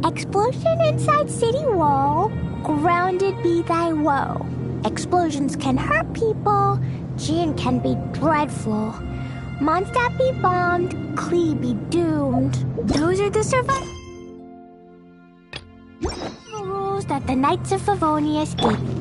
Explosion inside city wall, grounded be thy woe. Explosions can hurt people, Gin can be dreadful. Mondstadt be bombed, Klee be doomed. Those are the survival rules that the Knights of Favonius gave.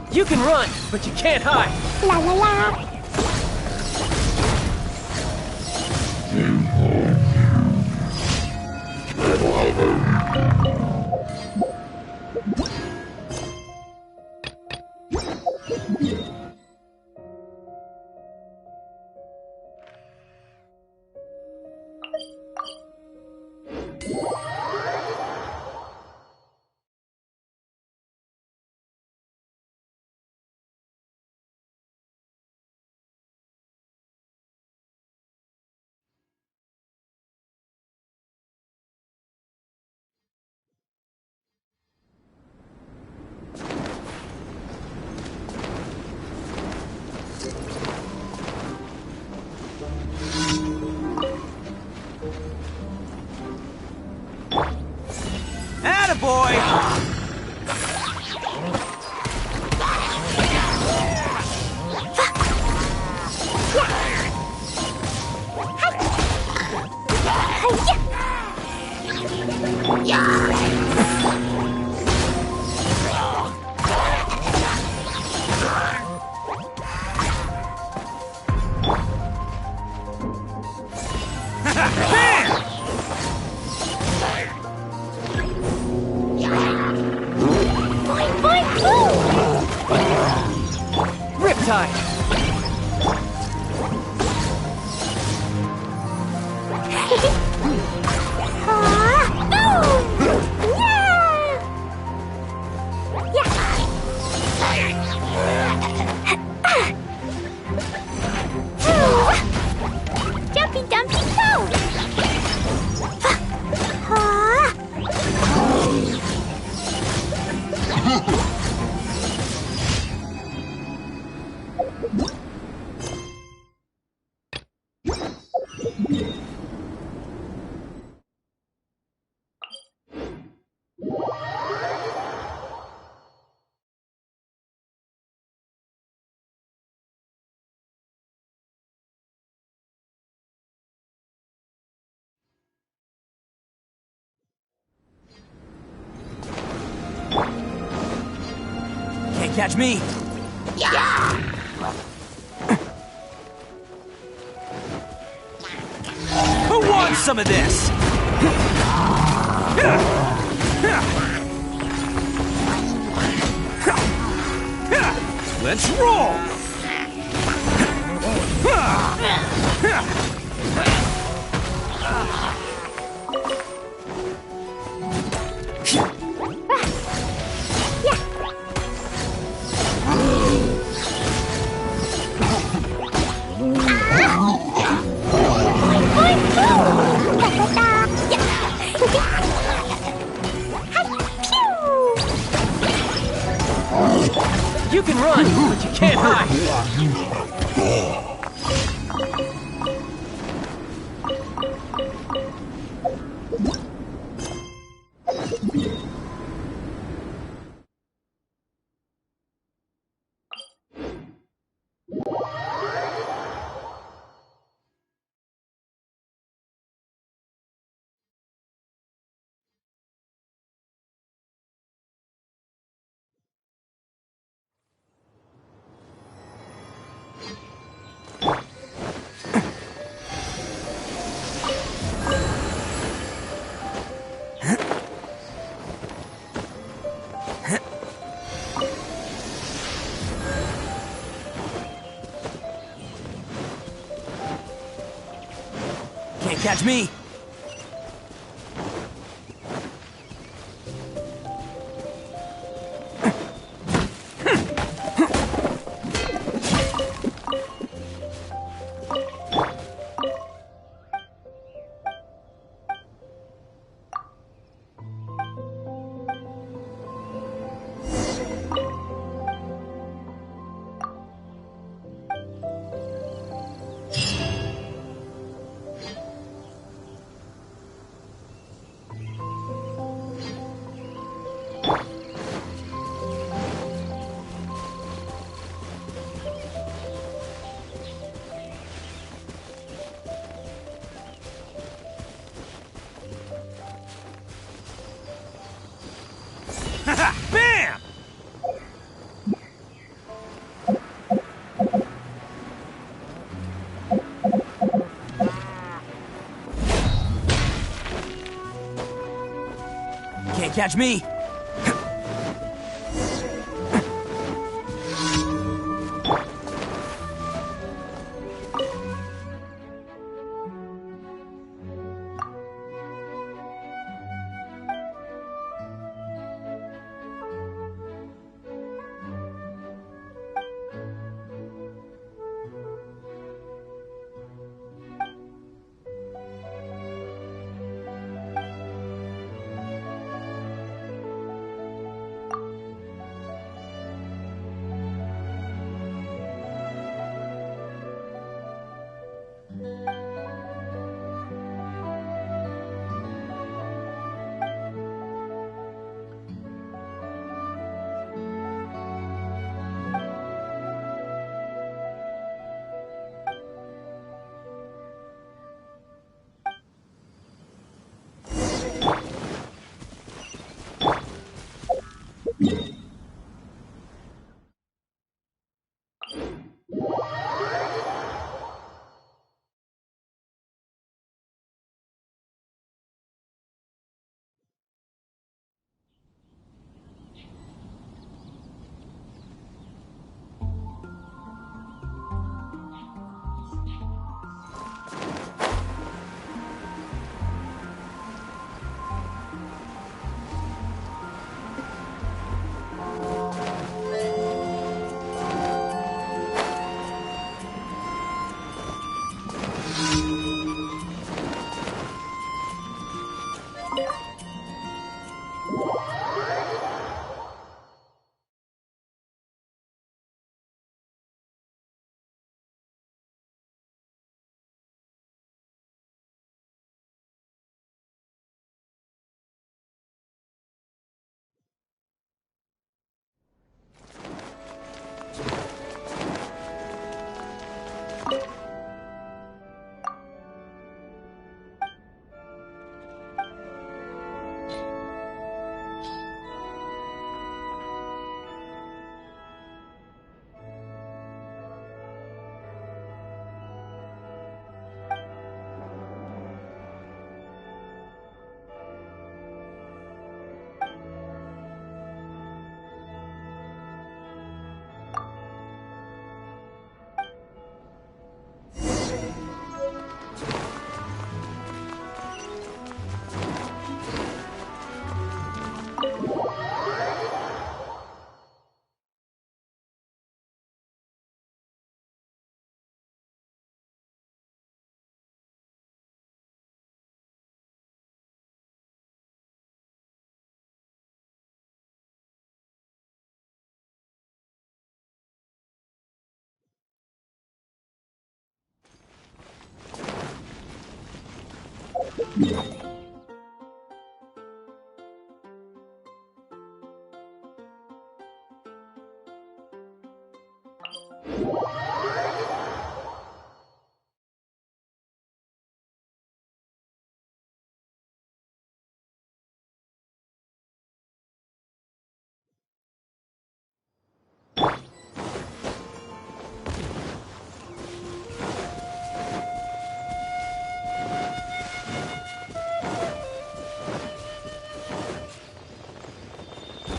You can run, but you can't hide. La la la. Attaboy! Riptide! Jumpy dumpy go! Can't catch me! Yeah! Who wants some of this? Let's roll! You can run, but you can't hide! Can't catch me! Bam! Can't catch me!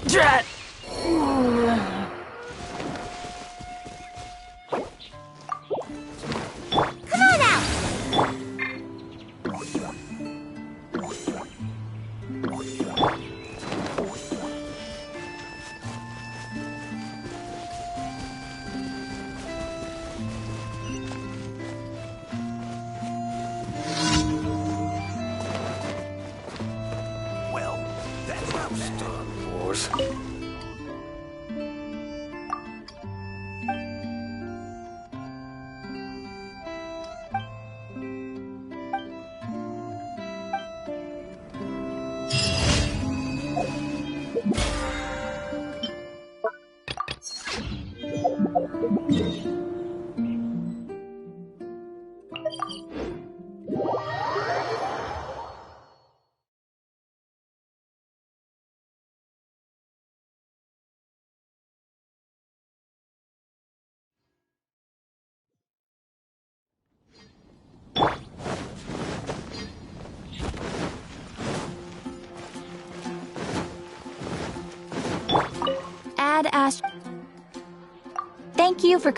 Drat! Come on out! Add Ast. Thank you for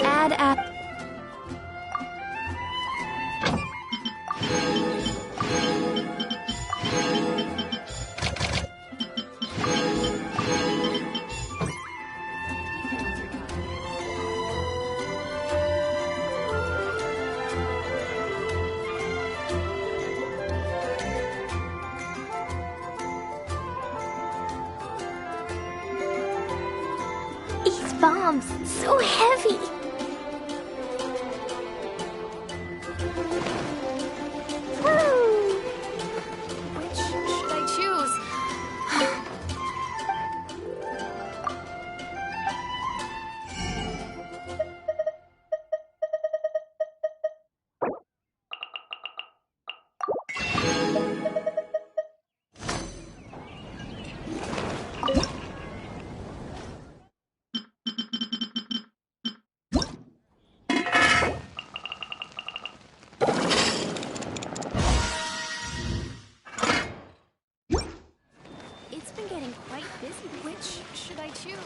Add Ast. These bombs, so heavy. Woo! Which should I choose? It's been getting quite busy. Which should I choose?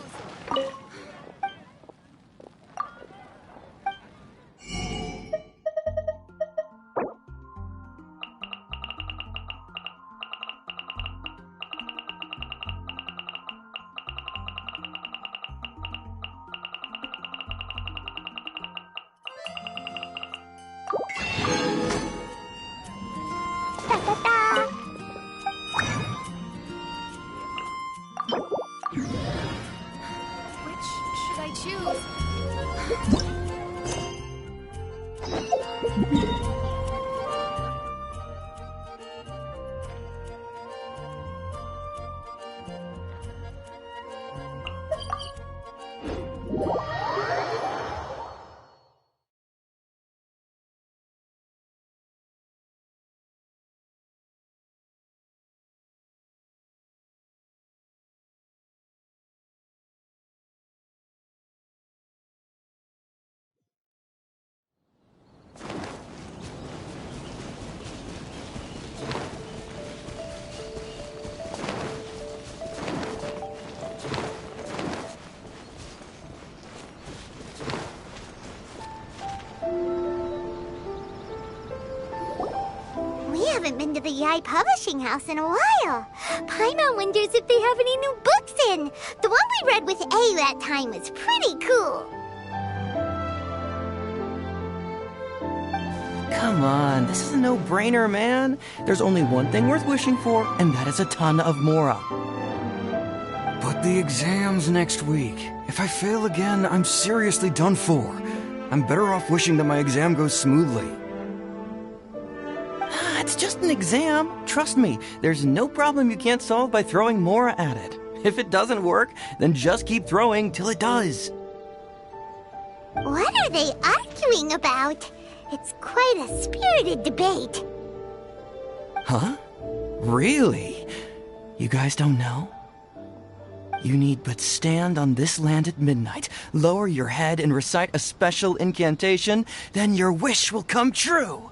Da, da, da. Which should I choose? We haven't been to the Yai Publishing House in a while. Paimon wonders if they have any new books in. The one we read with A that time was pretty cool. Come on, this is a no-brainer, man. There's only one thing worth wishing for, and that is a ton of Mora. But the exam's next week. If I fail again, I'm seriously done for. I'm better off wishing that my exam goes smoothly. It's just an exam. Trust me, there's no problem you can't solve by throwing Mora at it. If it doesn't work, then just keep throwing till it does. What are they arguing about? It's quite a spirited debate. Huh? Really? You guys don't know? You need but stand on this land at midnight, lower your head and recite a special incantation, then your wish will come true.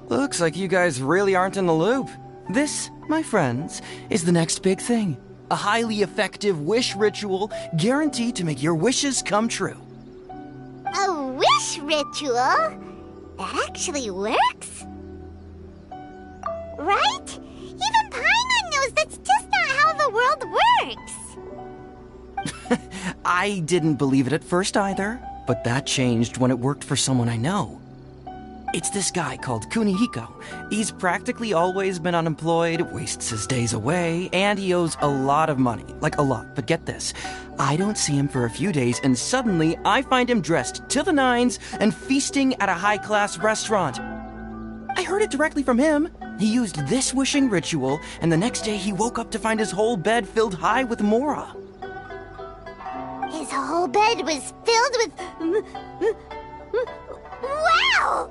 Looks like you guys really aren't in the loop. This, my friends, is the next big thing. A highly effective wish ritual guaranteed to make your wishes come true. A wish ritual? That actually works? Right? Even Paimon knows that's just not how the world works. I didn't believe it at first either, but that changed when it worked for someone I know. It's this guy called Kunihiko. He's practically always been unemployed, wastes his days away, and he owes a lot of money. Like a lot, but get this. I don't see him for a few days, and suddenly I find him dressed to the nines and feasting at a high-class restaurant. I heard it directly from him. He used this wishing ritual, and the next day he woke up to find his whole bed filled high with Mora. His whole bed was filled with... Wow!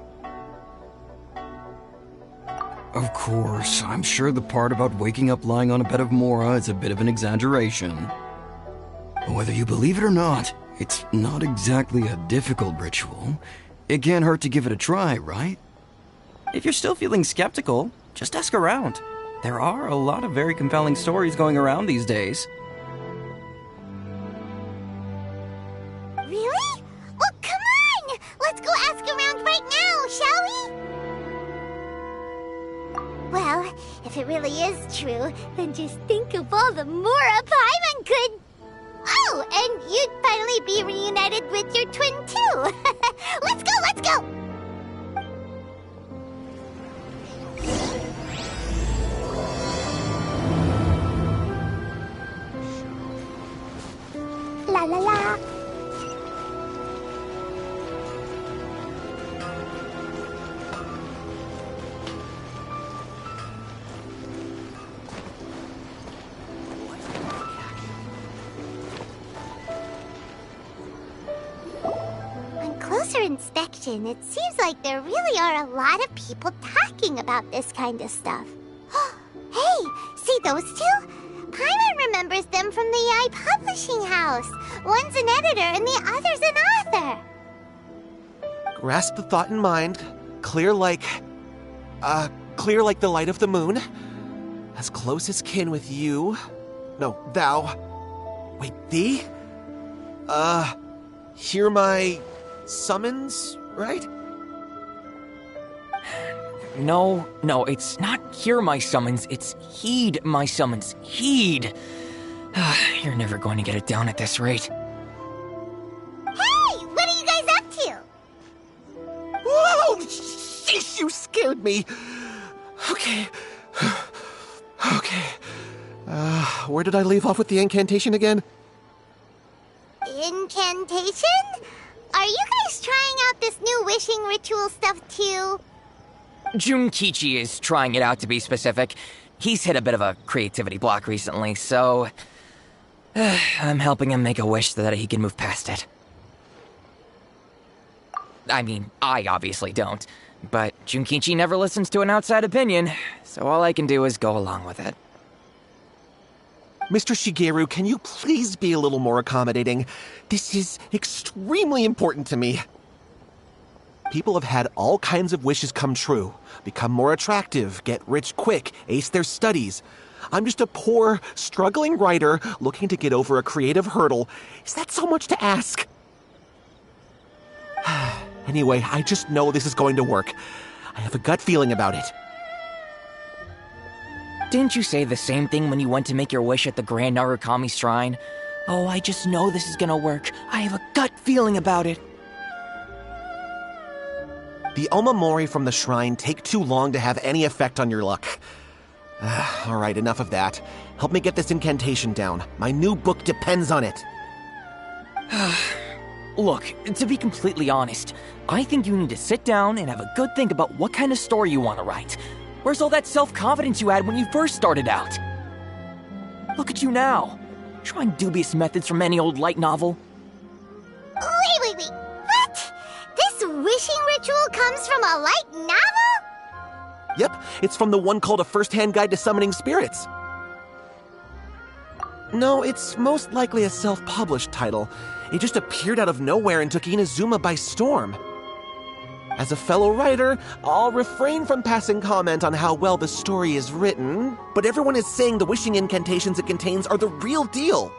Of course, I'm sure the part about waking up lying on a bed of Mora is a bit of an exaggeration. Whether you believe it or not, it's not exactly a difficult ritual. It can't hurt to give it a try, right? If you're still feeling skeptical, just ask around. There are a lot of very compelling stories going around these days. Really? Well, come on! Let's go ask around right now, shall we? Well, if it really is true, then just think of all the Mora Paimon could... Oh, and you'd finally be reunited with your twin, too! Let's go, let's go! La la la! On closer inspection, it seems like there really are a lot of people talking about this kind of stuff. Hey, see those two? Paimon remembers them from the AI publishing house. One's an editor and the other's an author. Grasp the thought in mind. Clear like the light of the moon. As close as kin with you. No, thou. Wait, thee? Hear my summons, right? No, it's not hear my summons, it's heed my summons. Heed! You're never going to get it down at this rate. Hey, what are you guys up to? Whoa! Sheesh, you scared me! Okay. Okay. Where did I leave off with the incantation again? Incantation? Are you guys trying out this new wishing ritual stuff too? Junkichi is trying it out, to be specific. He's hit a bit of a creativity block recently, so... I'm helping him make a wish so that he can move past it. I mean, I obviously don't. But Junkichi never listens to an outside opinion, so all I can do is go along with it. Mr. Shigeru, can you please be a little more accommodating? This is extremely important to me. People have had all kinds of wishes come true. Become more attractive, get rich quick, ace their studies. I'm just a poor, struggling writer looking to get over a creative hurdle. Is that so much to ask? Anyway, I just know this is going to work. I have a gut feeling about it. Didn't you say the same thing when you went to make your wish at the Grand Narukami Shrine? Oh, I just know this is gonna work. I have a gut feeling about it. The Omamori from the shrine take too long to have any effect on your luck. Alright, enough of that. Help me get this incantation down. My new book depends on it. Look, to be completely honest, I think you need to sit down and have a good think about what kind of story you want to write. Where's all that self-confidence you had when you first started out? Look at you now, trying dubious methods from any old light novel. Wait. What? This wishing ritual comes from a light novel? Yep, it's from the one called A First-Hand Guide to Summoning Spirits. No, it's most likely a self-published title. It just appeared out of nowhere and took Inazuma by storm. As a fellow writer, I'll refrain from passing comment on how well the story is written, but everyone is saying the wishing incantations it contains are the real deal.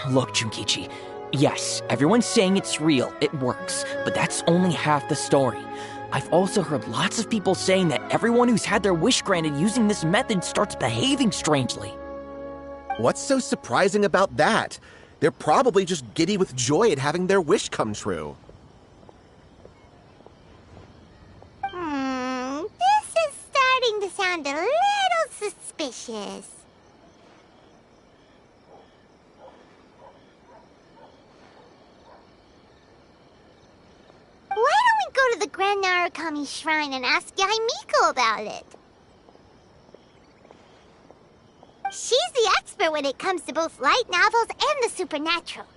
Look, Junkichi, yes, everyone's saying it's real, it works, but that's only half the story. I've also heard lots of people saying that everyone who's had their wish granted using this method starts behaving strangely. What's so surprising about that? They're probably just giddy with joy at having their wish come true. This is starting to sound a little suspicious. Why don't we go to the Grand Narukami Shrine and ask Yai Miko about it. She's the expert when it comes to both light novels and the supernatural.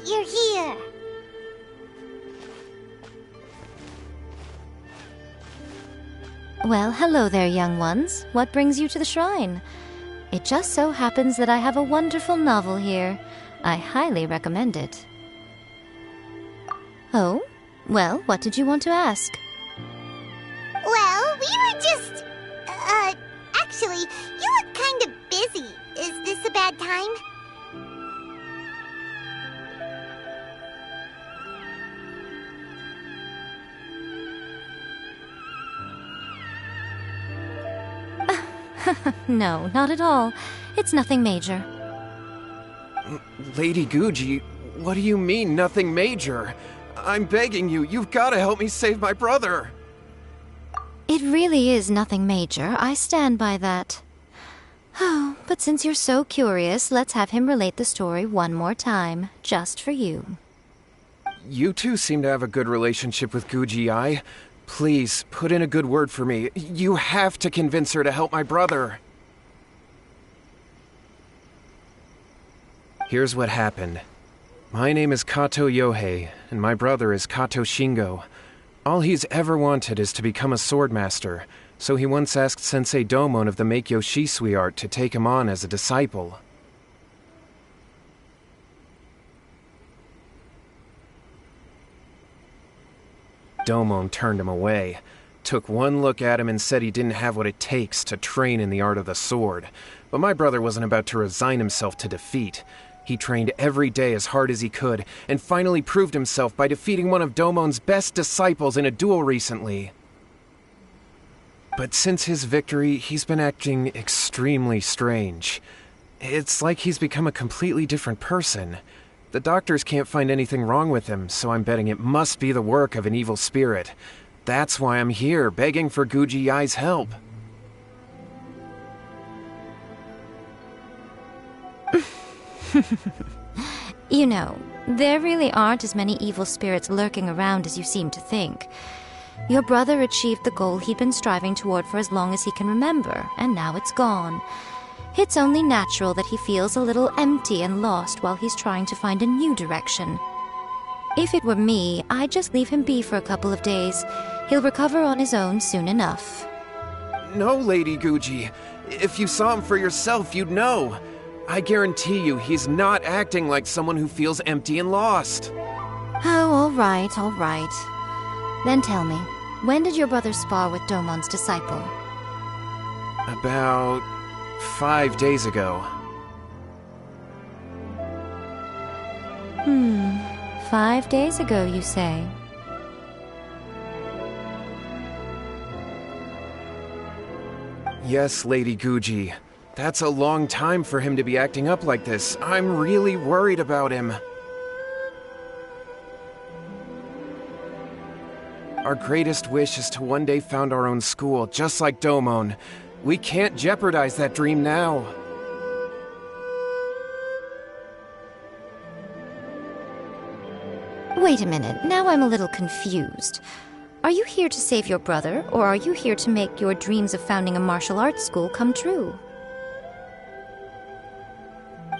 You're here! Well, hello there, young ones. What brings you to the shrine? It just so happens that I have a wonderful novel here. I highly recommend it. Oh? Well, what did you want to ask? Well, we were just... actually, you look kind of busy. Is this a bad time? No, not at all. It's nothing major. Lady Guji, what do you mean, nothing major? I'm begging you, you've got to help me save my brother! It really is nothing major. I stand by that. Oh, but since you're so curious, let's have him relate the story one more time, just for you. You two seem to have a good relationship with Guji-ai. Please, put in a good word for me. You have to convince her to help my brother. Here's what happened. My name is Kato Yohei, and my brother is Kato Shingo. All he's ever wanted is to become a swordmaster, so he once asked Sensei Domon of the Meikyo Shisui art to take him on as a disciple. Domon turned him away, took one look at him and said he didn't have what it takes to train in the art of the sword. But my brother wasn't about to resign himself to defeat. He trained every day as hard as he could, and finally proved himself by defeating one of Domon's best disciples in a duel recently. But since his victory, he's been acting extremely strange. It's like he's become a completely different person. The doctors can't find anything wrong with him, so I'm betting it must be the work of an evil spirit. That's why I'm here, begging for Guji-ai's help. You know, there really aren't as many evil spirits lurking around as you seem to think. Your brother achieved the goal he'd been striving toward for as long as he can remember, and now it's gone. It's only natural that he feels a little empty and lost while he's trying to find a new direction. If it were me, I'd just leave him be for a couple of days. He'll recover on his own soon enough. No, Lady Guji. If you saw him for yourself, you'd know. I guarantee you he's not acting like someone who feels empty and lost. Oh, all right. Then tell me, when did your brother spar with Domon's disciple? About 5 days ago. 5 days ago, you say? Yes, Lady Guji. That's a long time for him to be acting up like this. I'm really worried about him. Our greatest wish is to one day found our own school, just like Domon. We can't jeopardize that dream now. Wait a minute, now I'm a little confused. Are you here to save your brother, or are you here to make your dreams of founding a martial arts school come true?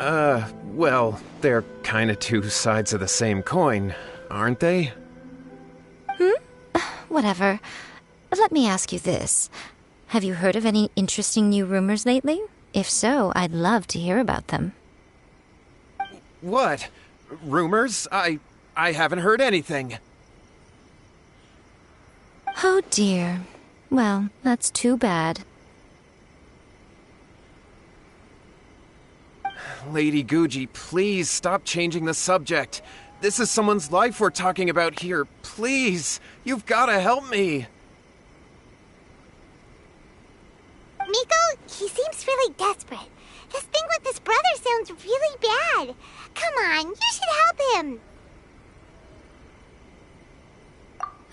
Well, they're kinda two sides of the same coin, aren't they? Whatever. Let me ask you this. Have you heard of any interesting new rumors lately? If so, I'd love to hear about them. What? Rumors? I haven't heard anything. Oh dear. Well, that's too bad. Lady Guji, please stop changing the subject. This is someone's life we're talking about here. Please, you've gotta help me. Miko, he seems really desperate. This thing with his brother sounds really bad. Come on, you should help him.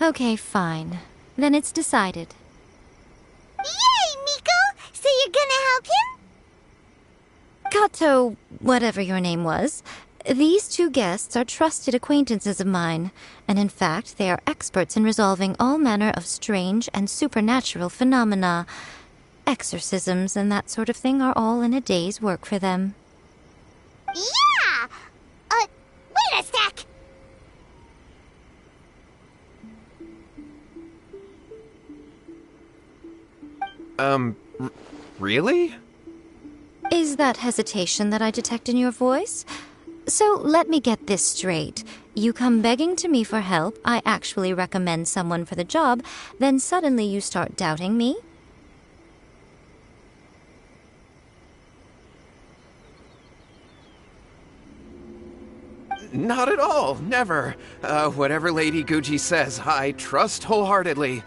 Okay, fine. Then it's decided. Yay, Miko! So you're gonna help him? Kato, whatever your name was, these two guests are trusted acquaintances of mine, and in fact, they are experts in resolving all manner of strange and supernatural phenomena. Exorcisms and that sort of thing are all in a day's work for them. Yeah! Wait a sec! Really? Is that hesitation that I detect in your voice? So let me get this straight. You come begging to me for help, I actually recommend someone for the job, then suddenly you start doubting me? Not at all, never. Whatever Lady Guji says, I trust wholeheartedly.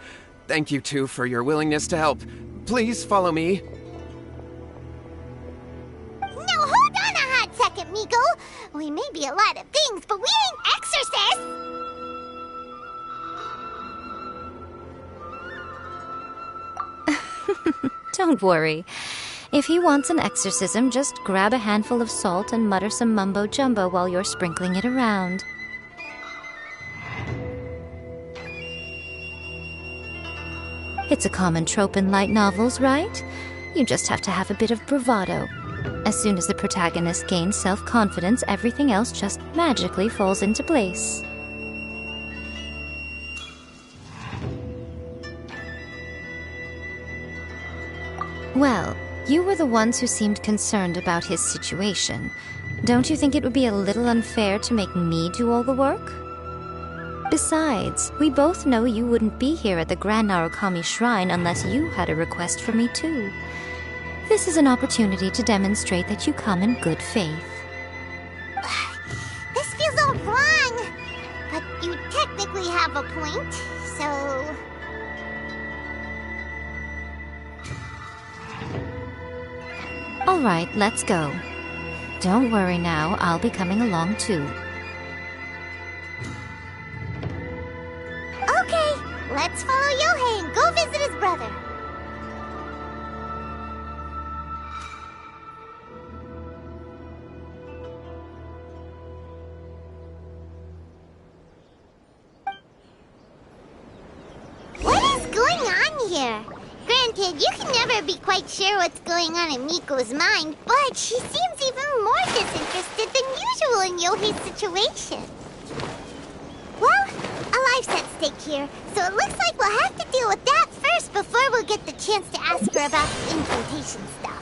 Thank you two for your willingness to help. Please follow me. No, hold on a hot second, Miko. We may be a lot of things, but we ain't exorcists! Don't worry. If he wants an exorcism, just grab a handful of salt and mutter some mumbo-jumbo while you're sprinkling it around. It's a common trope in light novels, right? You just have to have a bit of bravado. As soon as the protagonist gains self-confidence, everything else just magically falls into place. Well, you were the ones who seemed concerned about his situation. Don't you think it would be a little unfair to make me do all the work? Besides, we both know you wouldn't be here at the Grand Narukami Shrine unless you had a request for me too. This is an opportunity to demonstrate that you come in good faith. This feels all wrong. But you technically have a point, so... All right, let's go. Don't worry now, I'll be coming along too. Okay, let's follow Yohei and go visit his brother. What is going on here? Granted, you can never be quite sure what's going on in Miko's mind, but she seems even more disinterested than usual in Yohei's situation. Well, a life's at stake here, so it looks like we'll have to deal with that first before we'll get the chance to ask her about the incantation stuff.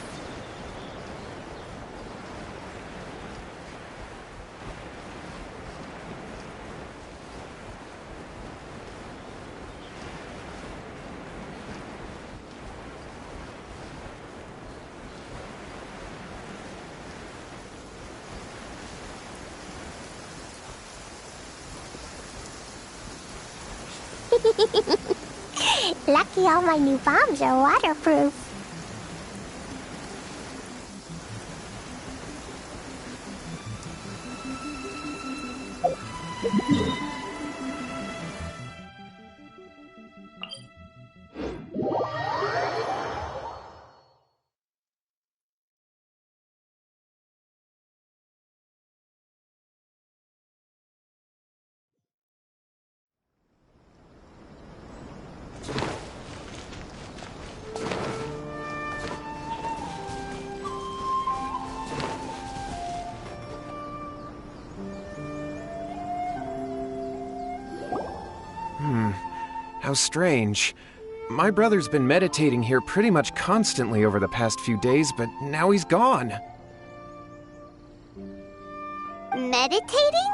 Lucky all my new bombs are waterproof. How strange. My brother's been meditating here pretty much constantly over the past few days, but now he's gone. Meditating?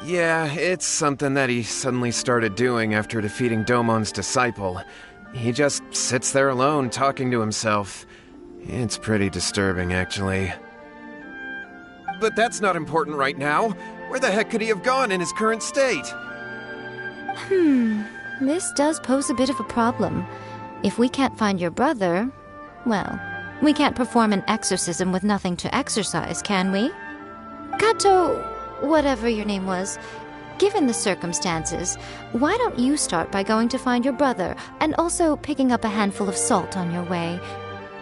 Yeah, it's something that he suddenly started doing after defeating Domon's disciple. He just sits there alone, talking to himself. It's pretty disturbing, actually. But that's not important right now. Where the heck could he have gone in his current state? This does pose a bit of a problem. If we can't find your brother, well, we can't perform an exorcism with nothing to exorcise, can we? Kato, whatever your name was, given the circumstances, why don't you start by going to find your brother and also picking up a handful of salt on your way?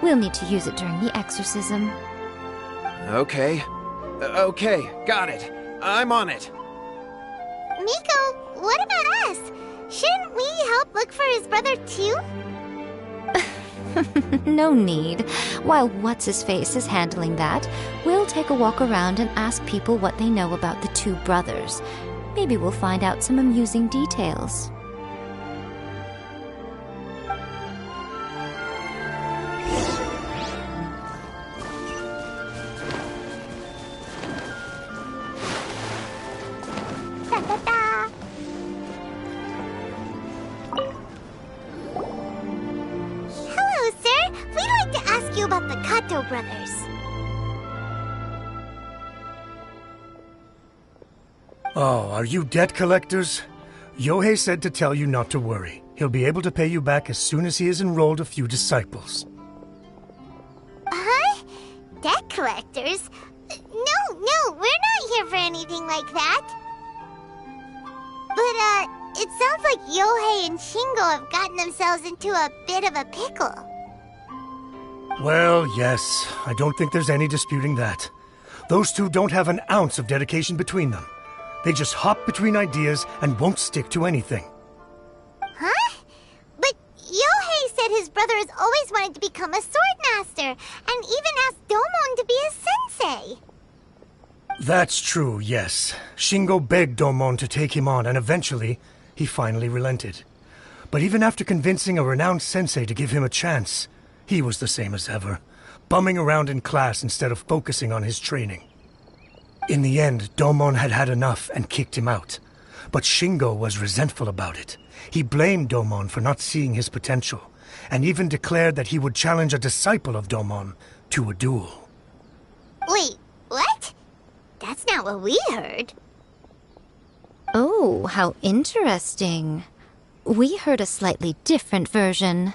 We'll need to use it during the exorcism. Okay. Okay, got it. I'm on it. Miko, what about us? Shouldn't we help look for his brother too? No need. While What's-His-Face is handling that, we'll take a walk around and ask people what they know about the two brothers. Maybe we'll find out some amusing details. Da-da-da. Hello, sir. We'd like to ask you about the Kato brothers. Oh, are you debt collectors? Yohei said to tell you not to worry. He'll be able to pay you back as soon as he has enrolled a few disciples. Huh? Debt collectors? No, we're not here for anything like that. But, it sounds like Yohei and Shingo have gotten themselves into a bit of a pickle. Well, yes. I don't think there's any disputing that. Those two don't have an ounce of dedication between them. They just hop between ideas and won't stick to anything. Huh? But Yohei said his brother has always wanted to become a sword master, and even asked Domon to be his sensei. That's true, yes. Shingo begged Domon to take him on, and eventually, he finally relented. But even after convincing a renowned sensei to give him a chance, he was the same as ever, bumming around in class instead of focusing on his training. In the end, Domon had had enough and kicked him out. But Shingo was resentful about it. He blamed Domon for not seeing his potential, and even declared that he would challenge a disciple of Domon to a duel. Wait, what? That's not what we heard. Oh, how interesting. We heard a slightly different version.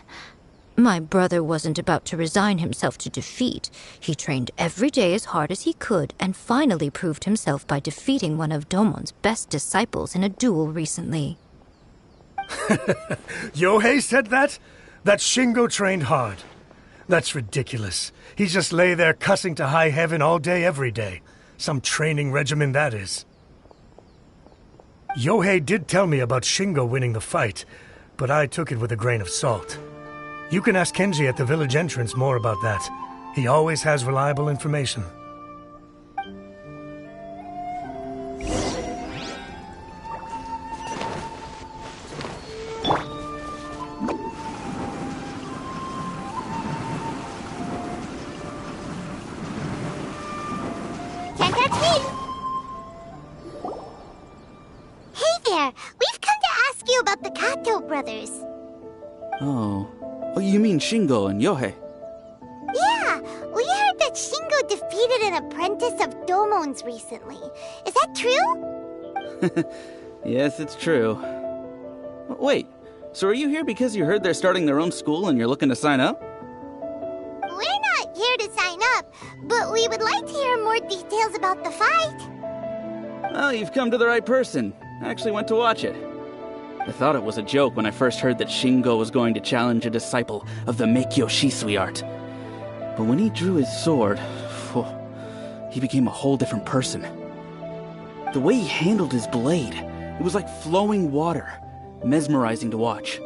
My brother wasn't about to resign himself to defeat. He trained every day as hard as he could and finally proved himself by defeating one of Domon's best disciples in a duel recently. Yohei said that? That Shingo trained hard. That's ridiculous. He just lay there cussing to high heaven all day, every day. Some training regimen, that is. Yohei did tell me about Shingo winning the fight, but I took it with a grain of salt. You can ask Kenji at the village entrance more about that. He always has reliable information. Can't touch me! Hey there! We've come to ask you about the Kato brothers. Oh, you mean Shingo and Yohei? Yeah, we heard that Shingo defeated an apprentice of Domon's recently. Is that true? Yes, it's true. Wait, so are you here because you heard they're starting their own school and you're looking to sign up? We're not here to sign up, but we would like to hear more details about the fight. Well, you've come to the right person. I actually went to watch it. I thought it was a joke when I first heard that Shingo was going to challenge a disciple of the Meikyo Shisui art. But when he drew his sword, he became a whole different person. The way he handled his blade, it was like flowing water, mesmerizing to watch.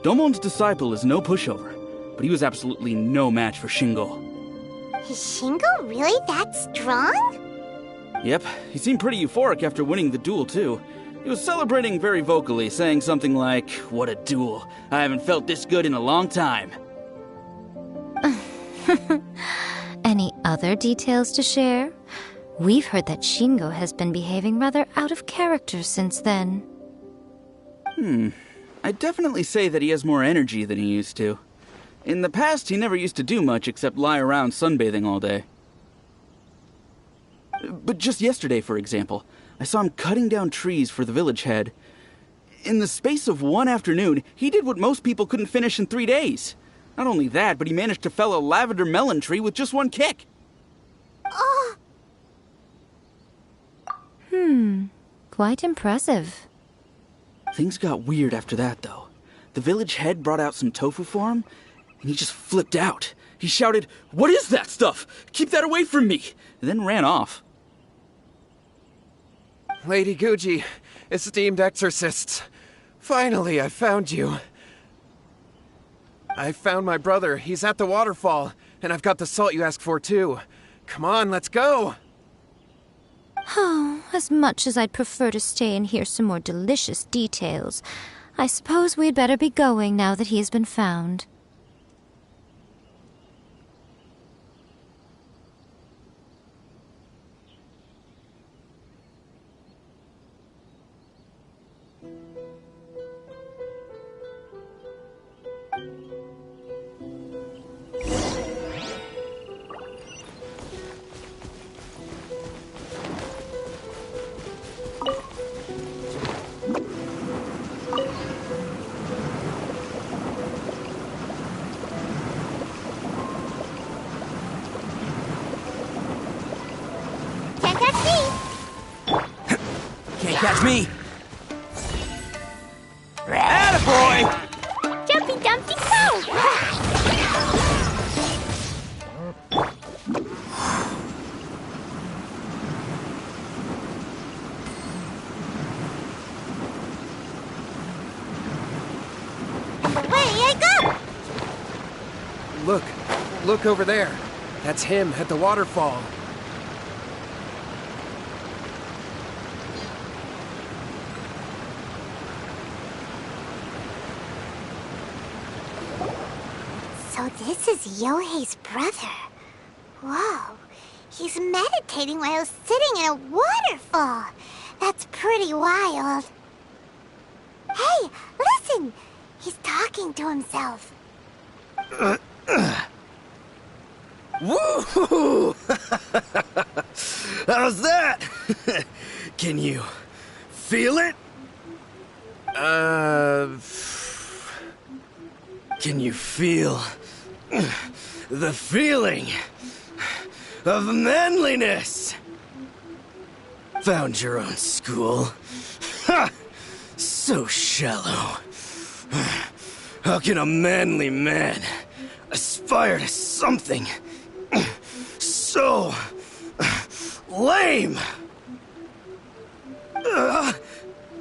Domon's disciple is no pushover, but he was absolutely no match for Shingo. Is Shingo really that strong? Yep, he seemed pretty euphoric after winning the duel, too. He was celebrating very vocally, saying something like, "What a duel. I haven't felt this good in a long time." Any other details to share? We've heard that Shingo has been behaving rather out of character since then. I'd definitely say that he has more energy than he used to. In the past, he never used to do much except lie around sunbathing all day. But just yesterday, for example, I saw him cutting down trees for the village head. In the space of one afternoon, he did what most people couldn't finish in 3 days. Not only that, but he managed to fell a lavender melon tree with just one kick. Quite impressive. Things got weird after that, though. The village head brought out some tofu for him, and he just flipped out. He shouted, "What is that stuff? Keep that away from me!" and then ran off. Lady Guji, esteemed exorcists, finally I found you. I found my brother. He's at the waterfall, and I've got the salt you asked for, too. Come on, let's go! Oh, as much as I'd prefer to stay and hear some more delicious details, I suppose we'd better be going now that he has been found. Can't catch me! Attaboy! Jumpy Dumpty go! Away I go! Look over there. That's him at the waterfall. So this is Yohei's brother. Whoa. He's meditating while sitting in a waterfall. That's pretty wild. Hey, listen! He's talking to himself. Woo! How's that? Can you feel it? Can you feel the feeling of manliness? Found your own school. Ha! So shallow. How can a manly man aspire to something so lame?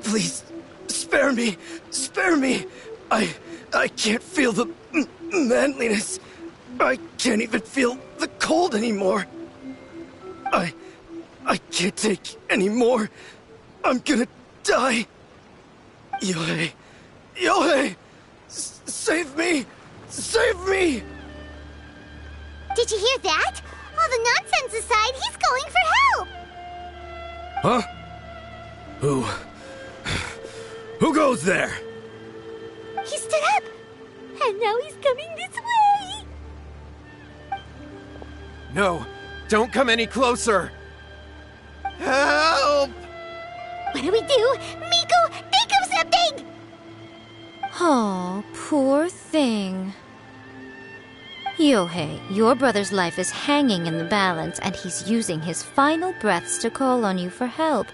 Please, spare me. Spare me. I can't feel the manliness. I can't even feel the cold anymore. I can't take any more. I'm gonna die. Yohei! Yohei! Save me! Save me! Did you hear that? All the nonsense aside, he's going for help! Huh? Who goes there? He stood up! And now he's coming this way! No, don't come any closer! Help! What do we do? Miko, think of something! Oh, poor thing. Yohei, your brother's life is hanging in the balance, and he's using his final breaths to call on you for help.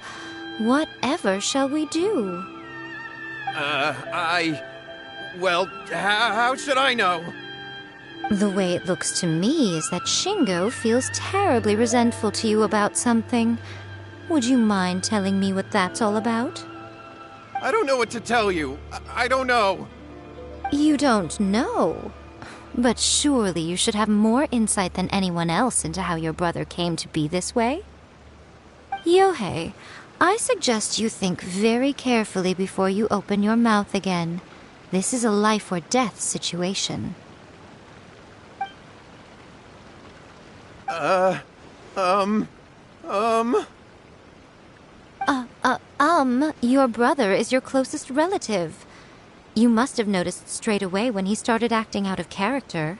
Whatever shall we do? Well, how should I know? The way it looks to me is that Shingo feels terribly resentful to you about something. Would you mind telling me what that's all about? I don't know what to tell you. I don't know. You don't know? But surely you should have more insight than anyone else into how your brother came to be this way? Yohei, I suggest you think very carefully before you open your mouth again. This is a life or death situation. Your brother is your closest relative. You must have noticed straight away when he started acting out of character.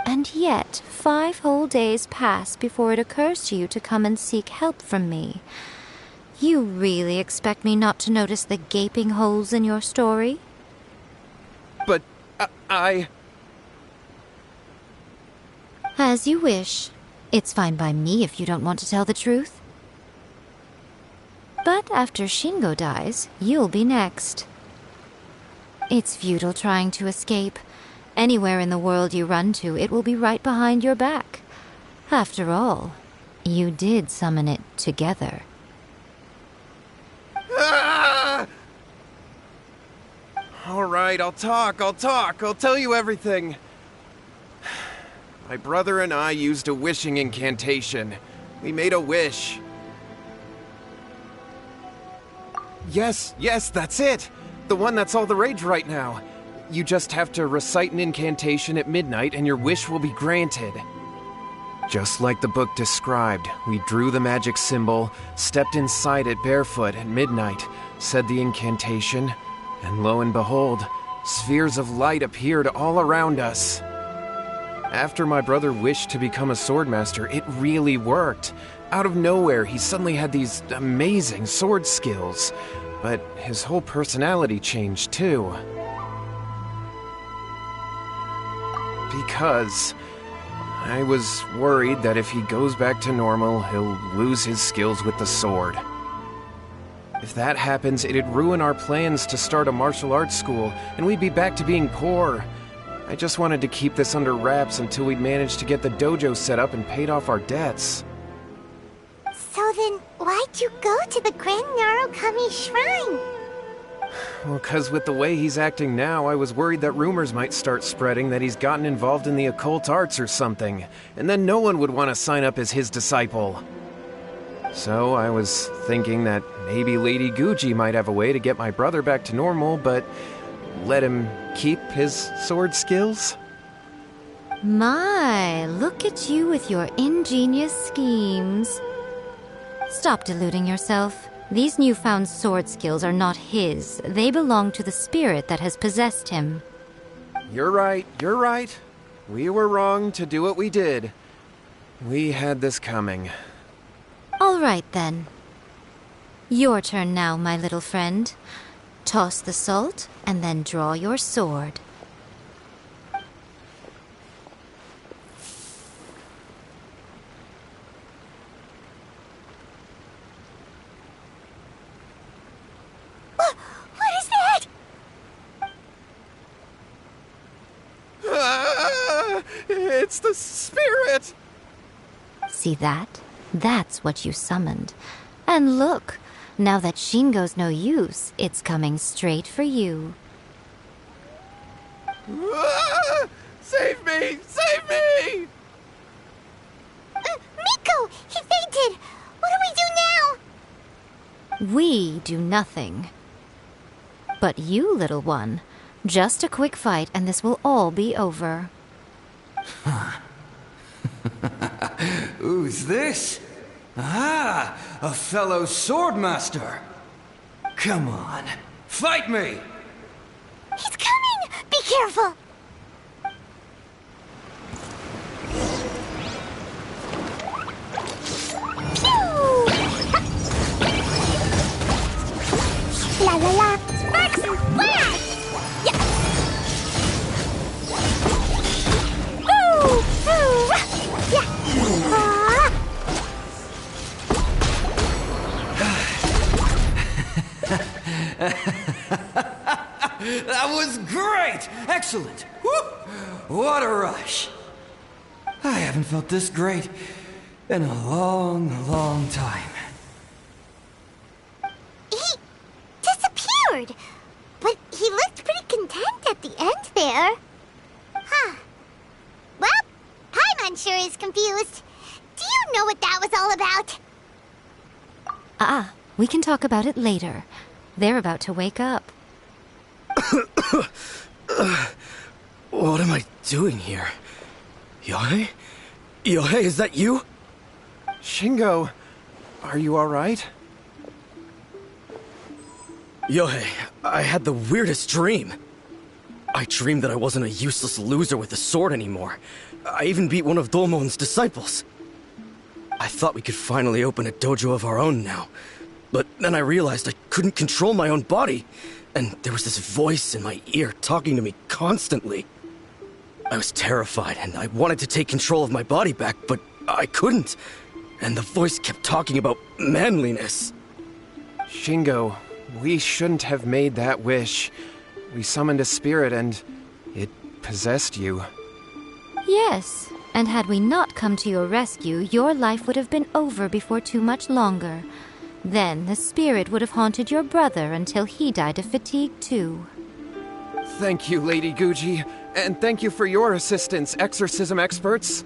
And yet, 5 whole days pass before it occurs to you to come and seek help from me. You really expect me not to notice the gaping holes in your story? But I... As you wish. It's fine by me if you don't want to tell the truth. But after Shingo dies, you'll be next. It's futile trying to escape. Anywhere in the world you run to, it will be right behind your back. After all, you did summon it together. Ah! All right, I'll talk. I'll tell you everything. My brother and I used a wishing incantation. We made a wish. Yes, that's it! The one that's all the rage right now. You just have to recite an incantation at midnight and your wish will be granted. Just like the book described, we drew the magic symbol, stepped inside it barefoot at midnight, said the incantation, and lo and behold, spheres of light appeared all around us. After my brother wished to become a swordmaster, it really worked. Out of nowhere, he suddenly had these amazing sword skills. But his whole personality changed too. Because I was worried that if he goes back to normal, he'll lose his skills with the sword. If that happens, it'd ruin our plans to start a martial arts school, and we'd be back to being poor. I just wanted to keep this under wraps until we'd managed to get the dojo set up and paid off our debts. So then, why'd you go to the Grand Narukami Shrine? Well, 'cause with the way he's acting now, I was worried that rumors might start spreading that he's gotten involved in the occult arts or something, and then no one would want to sign up as his disciple. So I was thinking that maybe Lady Guji might have a way to get my brother back to normal, but let him keep his sword skills? My, look at you with your ingenious schemes. Stop deluding yourself. These newfound sword skills are not his. They belong to the spirit that has possessed him. You're right. We were wrong to do what we did. We had this coming. All right, then. Your turn now, my little friend. Toss the salt, and then draw your sword. What is that? It's the spirit! See that? That's what you summoned. And look, now that Shingo's no use, it's coming straight for you. Save me! Save me! Miko! He fainted! What do we do now? We do nothing. But you, little one, just a quick fight and this will all be over. Who's this? Ah, a fellow swordmaster. Come on, fight me! He's coming! Be careful! Pew! La la la! Sparks and flash! Yeah! Ooh! Ooh! Yeah! That was great! Excellent! Whoop! What a rush! I haven't felt this great in a long, long time. He disappeared! But he looked pretty content at the end there. Huh. Well, Paimon sure is confused. Do you know what that was all about? We can talk about it later. They're about to wake up. What am I doing here? Yohei? Yohei, is that you? Shingo, are you alright? Yohei, I had the weirdest dream. I dreamed that I wasn't a useless loser with a sword anymore. I even beat one of Domon's disciples. I thought we could finally open a dojo of our own now. But then I realized I couldn't control my own body. And there was this voice in my ear talking to me constantly. I was terrified and I wanted to take control of my body back, but I couldn't. And the voice kept talking about manliness. Shingo, we shouldn't have made that wish. We summoned a spirit and it possessed you. Yes, and had we not come to your rescue, your life would have been over before too much longer. Then the spirit would have haunted your brother until he died of fatigue too. Thank you, Lady Guji, and thank you for your assistance, exorcism experts.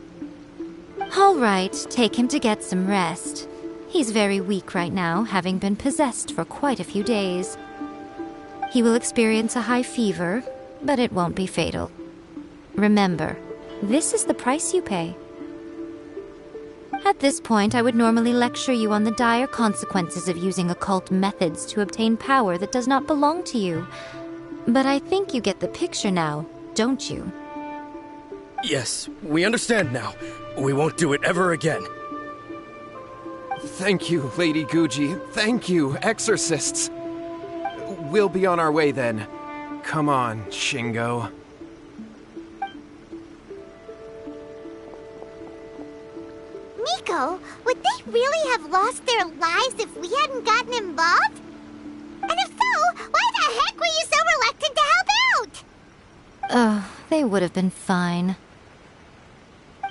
All right, take him to get some rest. He's very weak right now, having been possessed for quite a few days. He will experience a high fever, but it won't be fatal. Remember, this is the price you pay. At this point, I would normally lecture you on the dire consequences of using occult methods to obtain power that does not belong to you. But I think you get the picture now, don't you? Yes, we understand now. We won't do it ever again. Thank you, Lady Guji. Thank you, exorcists. We'll be on our way then. Come on, Shingo. Miko, would they really have lost their lives if we hadn't gotten involved? And if so, why the heck were you so reluctant to help out? Oh, they would have been fine.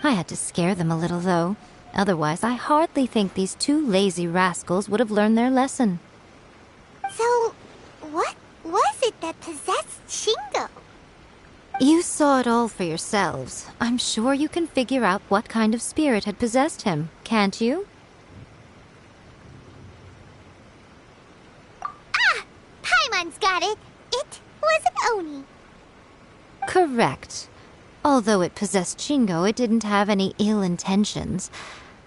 I had to scare them a little, though. Otherwise, I hardly think these two lazy rascals would have learned their lesson. So, what was it that possessed Shingo? You saw it all for yourselves. I'm sure you can figure out what kind of spirit had possessed him, can't you? Ah! Paimon's got it. It was an Oni. Correct. Although it possessed Shingo, it didn't have any ill intentions.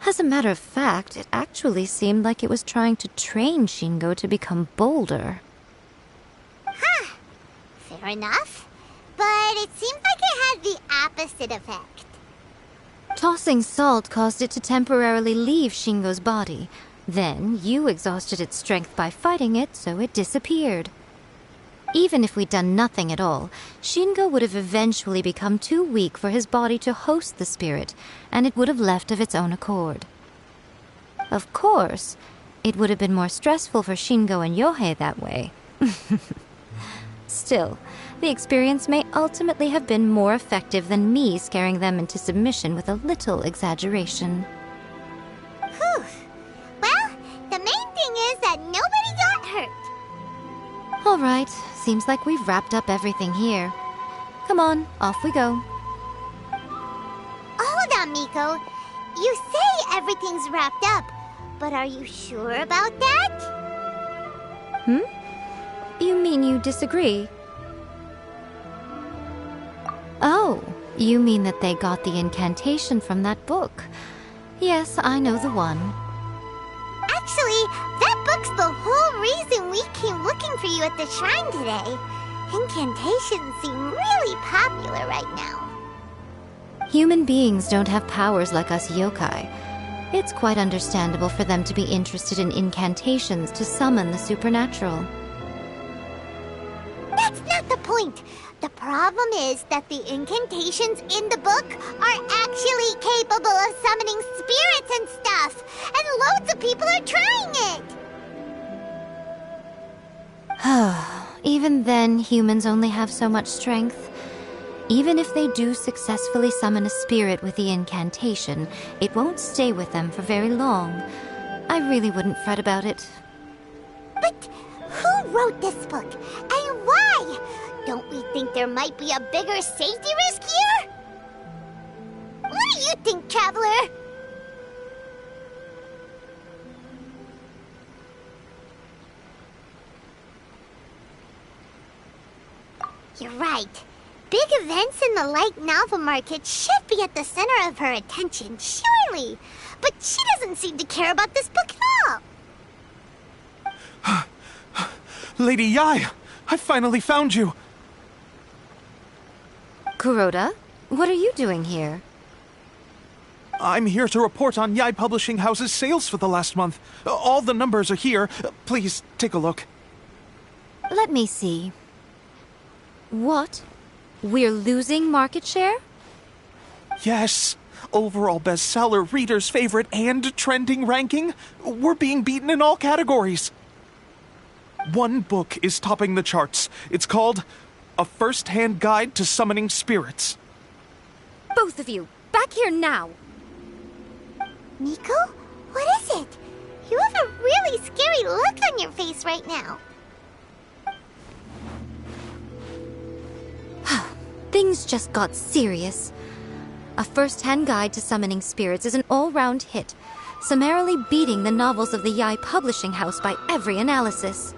As a matter of fact, it actually seemed like it was trying to train Shingo to become bolder. Huh. Fair enough. But it seems like it had the opposite effect. Tossing salt caused it to temporarily leave Shingo's body. Then, you exhausted its strength by fighting it, so it disappeared. Even if we'd done nothing at all, Shingo would have eventually become too weak for his body to host the spirit, and it would have left of its own accord. Of course, it would have been more stressful for Shingo and Yohei that way. Still, the experience may ultimately have been more effective than me scaring them into submission with a little exaggeration. Whew. Well, the main thing is that nobody got hurt. All right, seems like we've wrapped up everything here. Come on, off we go. Hold on, Miko. You say everything's wrapped up, but are you sure about that? You mean you disagree? Oh, you mean that they got the incantation from that book. Yes, I know the one. Actually, that book's the whole reason we came looking for you at the shrine today. Incantations seem really popular right now. Human beings don't have powers like us yokai. It's quite understandable for them to be interested in incantations to summon the supernatural. That's not the point. The problem is that the incantations in the book are actually capable of summoning spirits and stuff, and loads of people are trying it. Even then, humans only have so much strength. Even if they do successfully summon a spirit with the incantation, it won't stay with them for very long. I really wouldn't fret about it. But who wrote this book, and why? Don't we think there might be a bigger safety risk here? What do you think, Traveler? You're right. Big events in the light novel market should be at the center of her attention, surely. But she doesn't seem to care about this book at all. Lady Yai, I finally found you. Kuroda, what are you doing here? I'm here to report on Yai Publishing House's sales for the last month. All the numbers are here. Please, take a look. Let me see. What? We're losing market share? Yes. Overall bestseller, readers' favorite, and trending ranking. We're being beaten in all categories. One book is topping the charts. It's called A First-Hand Guide to Summoning Spirits. Both of you, back here now! Nico? What is it? You have a really scary look on your face right now. Things just got serious. A First-Hand Guide to Summoning Spirits is an all-round hit, summarily beating the novels of the Yai Publishing House by every analysis.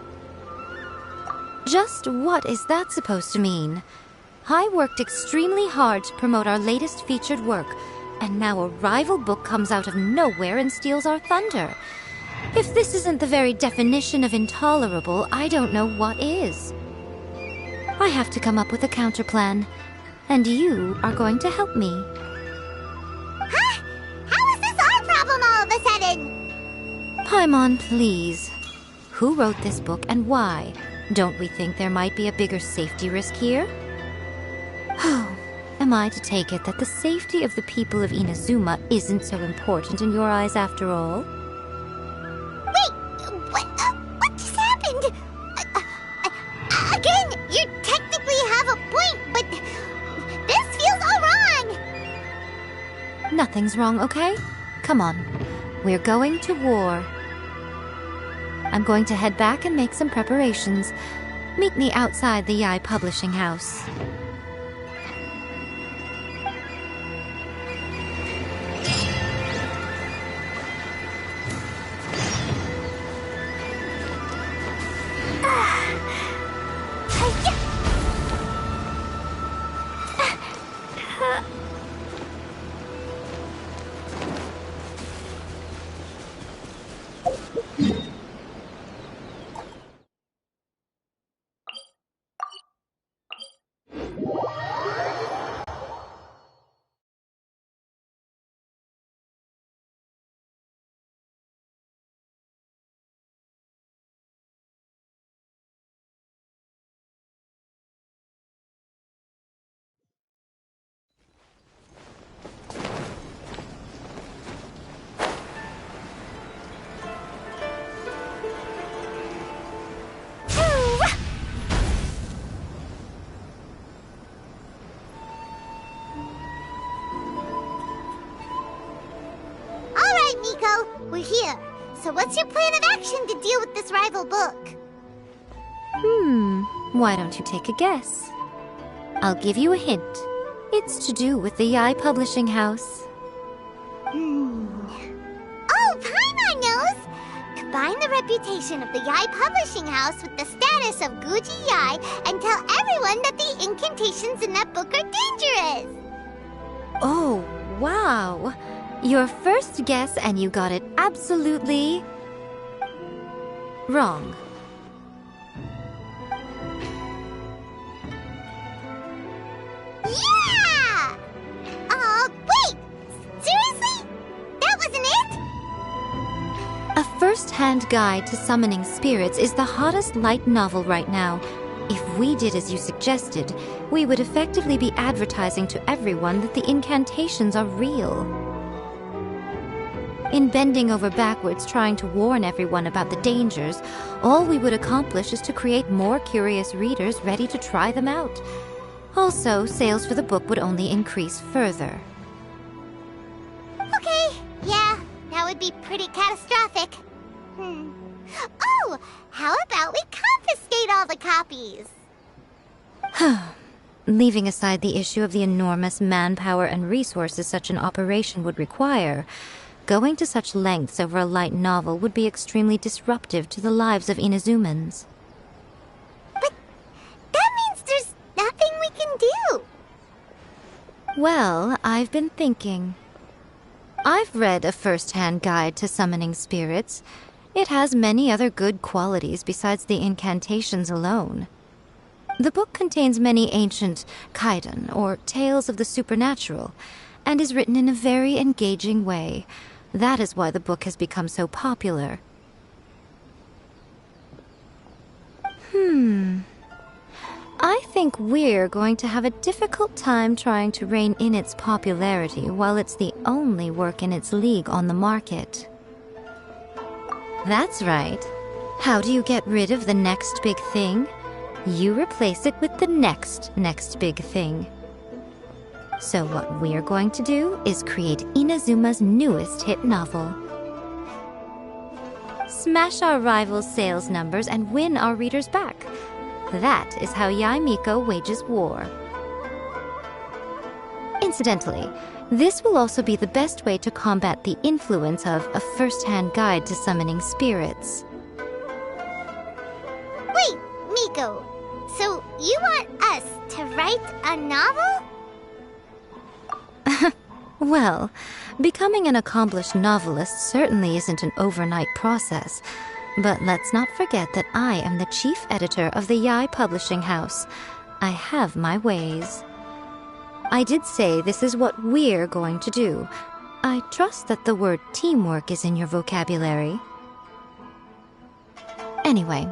Just what is that supposed to mean? I worked extremely hard to promote our latest featured work, and now a rival book comes out of nowhere and steals our thunder. If this isn't the very definition of intolerable, I don't know what is. I have to come up with a counterplan, and you are going to help me. Huh? How is this our problem all of a sudden? Paimon, please. Who wrote this book and why? Don't we think there might be a bigger safety risk here? Oh, am I to take it that the safety of the people of Inazuma isn't so important in your eyes after all? Wait, what just happened? Again, you technically have a point, but this feels all wrong. Nothing's wrong, okay? Come on. We're going to war. I'm going to head back and make some preparations. Meet me outside the Yai Publishing House. We're here. So what's your plan of action to deal with this rival book? Why don't you take a guess? I'll give you a hint. It's to do with the Yai Publishing House. Oh, Paimon knows! Combine the reputation of the Yai Publishing House with the status of Guji Yai and tell everyone that the incantations in that book are dangerous! Oh, wow! Your first guess, and you got it absolutely wrong. Yeah! Wait! Seriously? That wasn't it? A First-Hand Guide to Summoning Spirits is the hottest light novel right now. If we did as you suggested, we would effectively be advertising to everyone that the incantations are real. In bending over backwards trying to warn everyone about the dangers, all we would accomplish is to create more curious readers ready to try them out. Also, sales for the book would only increase further. Okay, yeah, that would be pretty catastrophic. Oh, how about we confiscate all the copies? Leaving aside the issue of the enormous manpower and resources such an operation would require, going to such lengths over a light novel would be extremely disruptive to the lives of Inazumans. But that means there's not Well, I've been thinking. I've read a first-hand guide to summoning spirits. It has many other good qualities besides the incantations alone. The book contains many ancient kaiden, or tales of the supernatural, and is written in a very engaging way. That is why the book has become so popular. I think we're going to have a difficult time trying to rein in its popularity while it's the only work in its league on the market. That's right. How do you get rid of the next big thing? You replace it with the next big thing. So what we're going to do is create Inazuma's newest hit novel. Smash our rivals' sales numbers and win our readers back. That is how Yae Miko wages war. Incidentally, this will also be the best way to combat the influence of a first-hand guide to summoning spirits. Wait, Miko. So you want us to write a novel? Well, becoming an accomplished novelist certainly isn't an overnight process. But let's not forget that I am the chief editor of the Yae Publishing House. I have my ways. I did say this is what we're going to do. I trust that the word teamwork is in your vocabulary. Anyway,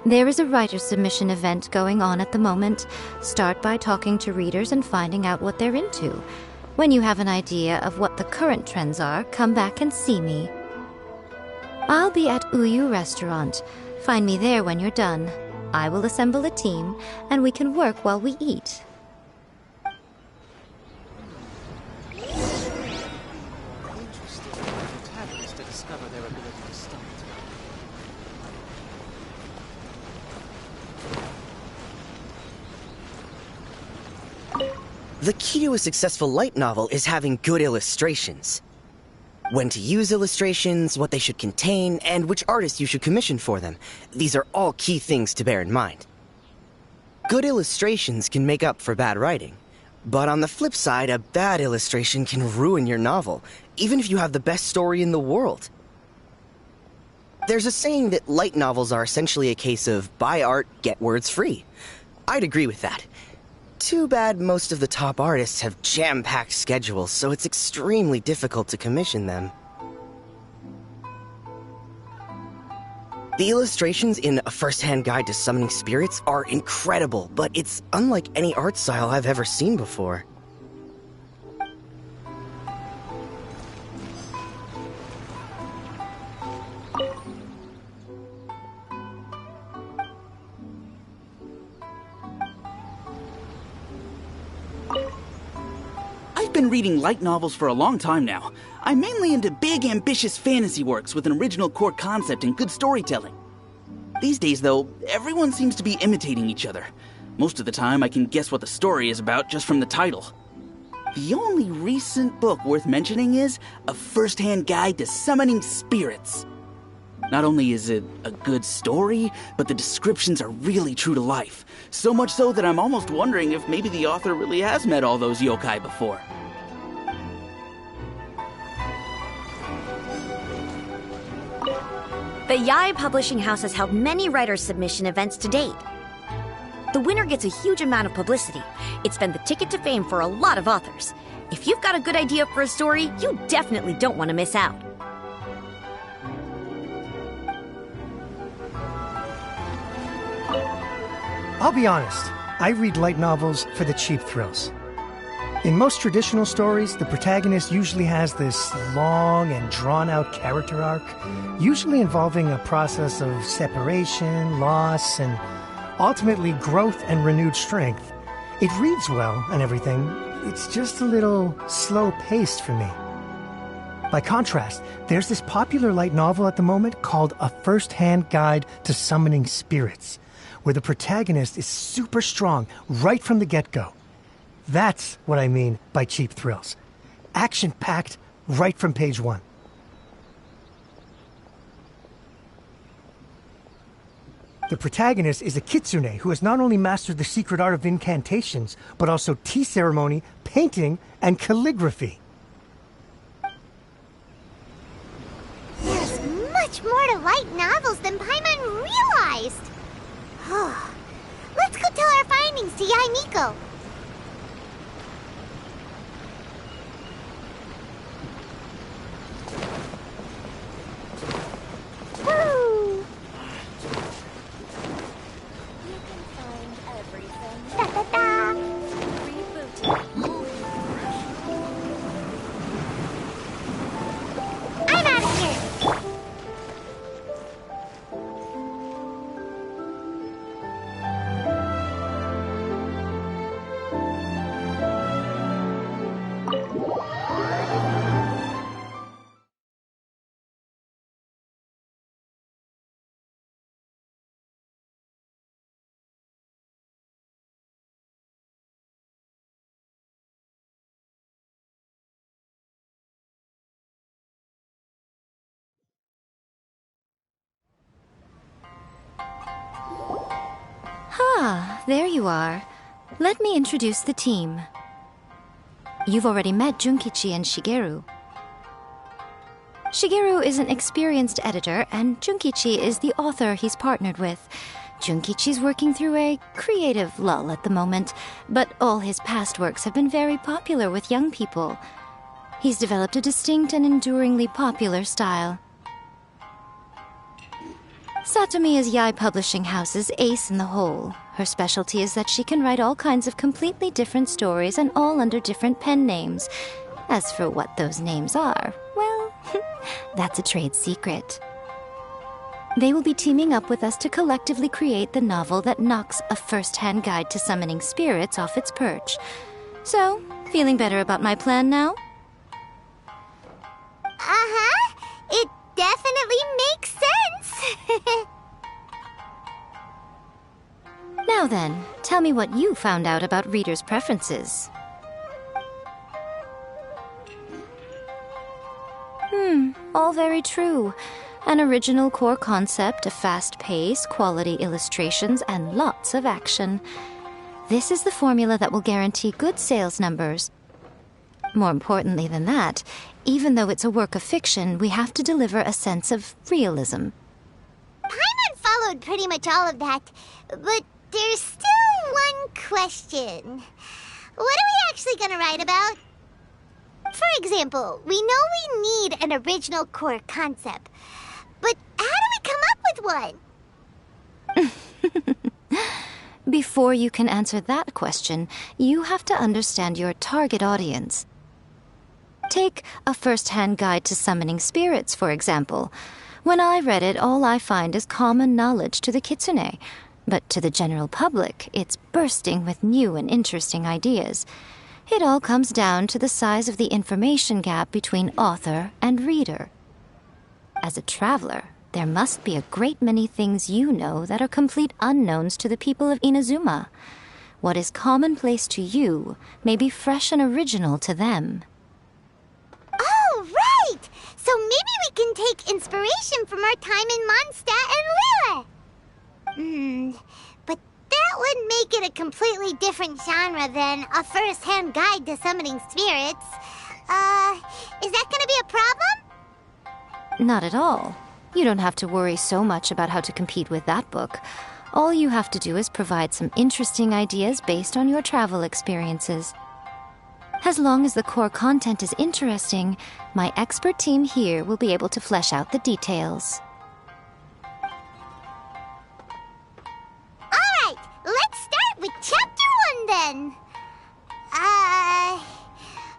there is a writer's submission event going on at the moment. Start by talking to readers and finding out what they're into. When you have an idea of what the current trends are, come back and see me. I'll be at Uyu Restaurant. Find me there when you're done. I will assemble a team, and we can work while we eat. The key to a successful light novel is having good illustrations. When to use illustrations, what they should contain, and which artists you should commission for them. These are all key things to bear in mind. Good illustrations can make up for bad writing. But on the flip side, a bad illustration can ruin your novel, even if you have the best story in the world. There's a saying that light novels are essentially a case of buy art, get words free. I'd agree with that. Too bad most of the top artists have jam-packed schedules, so it's extremely difficult to commission them. The illustrations in A First-Hand Guide to Summoning Spirits are incredible, but it's unlike any art style I've ever seen before. I've been reading light novels for a long time now. I'm mainly into big, ambitious fantasy works with an original core concept and good storytelling. These days, though, everyone seems to be imitating each other. Most of the time, I can guess what the story is about just from the title. The only recent book worth mentioning is A First-Hand Guide to Summoning Spirits. Not only is it a good story, but the descriptions are really true to life. So much so that I'm almost wondering if maybe the author really has met all those yokai before. The Yae Publishing House has held many writer submission events to date. The winner gets a huge amount of publicity. It's been the ticket to fame for a lot of authors. If you've got a good idea for a story, you definitely don't want to miss out. I'll be honest, I read light novels for the cheap thrills. In most traditional stories, the protagonist usually has this long and drawn-out character arc, usually involving a process of separation, loss, and ultimately growth and renewed strength. It reads well and everything, it's just a little slow-paced for me. By contrast, there's this popular light novel at the moment called A First-Hand Guide to Summoning Spirits, where the protagonist is super strong right from the get-go. That's what I mean by cheap thrills. Action-packed right from page one. The protagonist is a kitsune who has not only mastered the secret art of incantations, but also tea ceremony, painting, and calligraphy. There's much more to light novels than Paimon realized. Let's go tell our findings to Yae Miko. Woo! You can find everything. Da-da-da! I'm out of here! Ah, there you are. Let me introduce the team. You've already met Junkichi and Shigeru. Shigeru is an experienced editor, and Junkichi is the author he's partnered with. Junkichi's working through a creative lull at the moment, but all his past works have been very popular with young people. He's developed a distinct and enduringly popular style. Satomi is Yae Publishing House's ace in the hole. Her specialty is that she can write all kinds of completely different stories and all under different pen names. As for what those names are, well, that's a trade secret. They will be teaming up with us to collectively create the novel that knocks a first-hand guide to summoning spirits off its perch. So, feeling better about my plan now? Uh-huh. It definitely makes sense. Now then, tell me what you found out about readers' preferences. All very true. An original core concept, a fast pace, quality illustrations, and lots of action. This is the formula that will guarantee good sales numbers. More importantly than that, even though it's a work of fiction, we have to deliver a sense of realism. Paimon followed pretty much all of that, but there's still one question. What are we actually gonna write about? For example, we know we need an original core concept, but how do we come up with one? Before you can answer that question, you have to understand your target audience. Take a first-hand guide to summoning spirits, for example. When I read it, all I find is common knowledge to the kitsune. But to the general public, it's bursting with new and interesting ideas. It all comes down to the size of the information gap between author and reader. As a traveler, there must be a great many things you know that are complete unknowns to the people of Inazuma. What is commonplace to you may be fresh and original to them. Oh, right! So maybe we can take inspiration from our time in Mondstadt and Liyue. But that would make it a completely different genre than a first-hand guide to summoning spirits. Is that gonna be a problem? Not at all. You don't have to worry so much about how to compete with that book. All you have to do is provide some interesting ideas based on your travel experiences. As long as the core content is interesting, my expert team here will be able to flesh out the details. Alright, let's start with Chapter 1 then.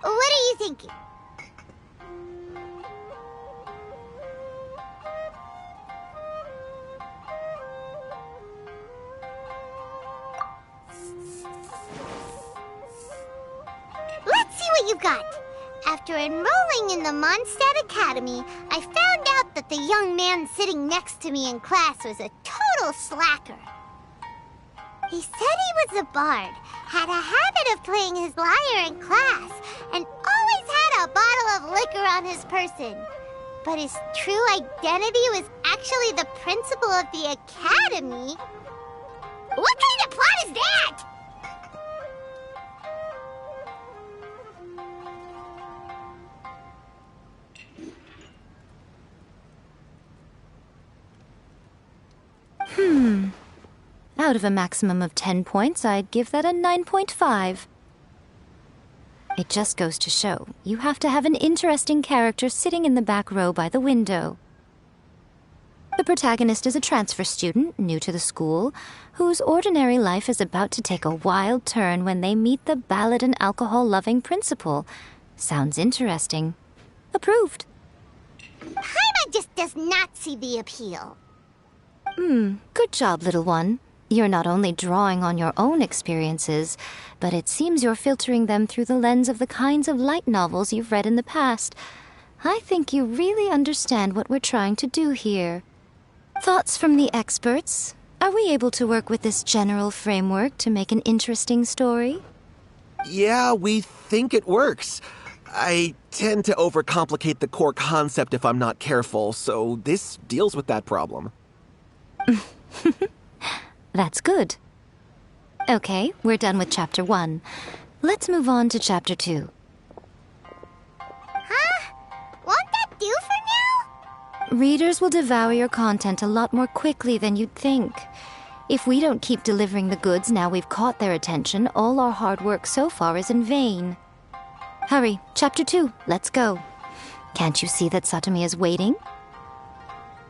What are you thinking? Let's see what you've got. After enrolling in the Mondstadt Academy, I found out that the young man sitting next to me in class was a total slacker. He said he was a bard, had a habit of playing his lyre in class, and always had a bottle of liquor on his person. But his true identity was actually the principal of the academy. What kind of plot is that? Out of a maximum of 10 points, I'd give that a 9.5. It just goes to show, you have to have an interesting character sitting in the back row by the window. The protagonist is a transfer student, new to the school, whose ordinary life is about to take a wild turn when they meet the ballad and alcohol-loving principal. Sounds interesting. Approved. Paimon just does not see the appeal. Good job, little one. You're not only drawing on your own experiences, but it seems you're filtering them through the lens of the kinds of light novels you've read in the past. I think you really understand what we're trying to do here. Thoughts from the experts? Are we able to work with this general framework to make an interesting story? Yeah, we think it works. I tend to overcomplicate the core concept if I'm not careful, so this deals with that problem. That's good. Okay, we're done with Chapter 1. Let's move on to Chapter 2. Huh? Won't that do for now? Readers will devour your content a lot more quickly than you'd think. If we don't keep delivering the goods now we've caught their attention, all our hard work so far is in vain. Hurry, Chapter 2, let's go. Can't you see that Satomi is waiting?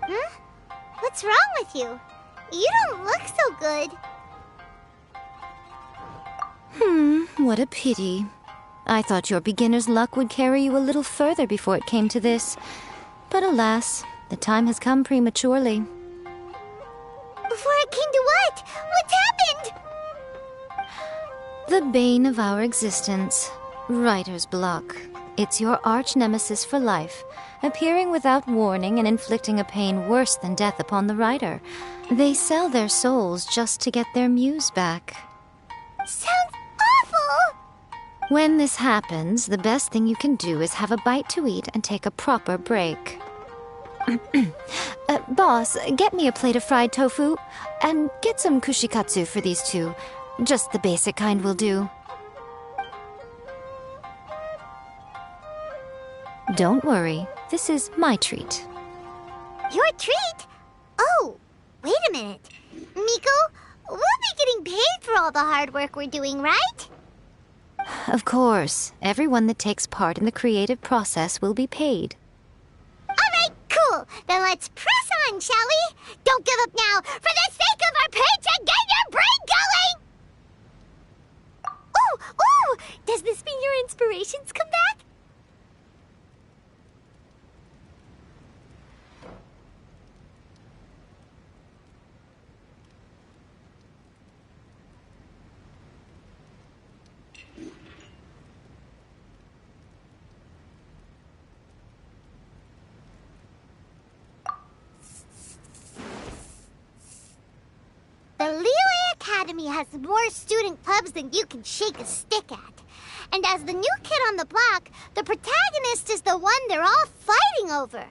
Huh? What's wrong with you? You don't look so good. What a pity. I thought your beginner's luck would carry you a little further before it came to this. But alas, the time has come prematurely. Before it came to what? What's happened? The bane of our existence. Writer's block. It's your arch-nemesis for life, appearing without warning and inflicting a pain worse than death upon the writer. They sell their souls just to get their muse back. Sounds awful! When this happens, the best thing you can do is have a bite to eat and take a proper break. Boss, get me a plate of fried tofu, and get some kushikatsu for these two. Just the basic kind will do. Don't worry, this is my treat. Your treat? Oh, wait a minute. Miko, we'll be getting paid for all the hard work we're doing, right? Of course, everyone that takes part in the creative process will be paid. Alright, cool. Then let's press on, shall we? Don't give up now. For the sake of our paycheck, get your brain going! Ooh! Does this mean your inspirations come back? The Liyue Academy has more student clubs than you can shake a stick at. And as the new kid on the block, the protagonist is the one they're all fighting over.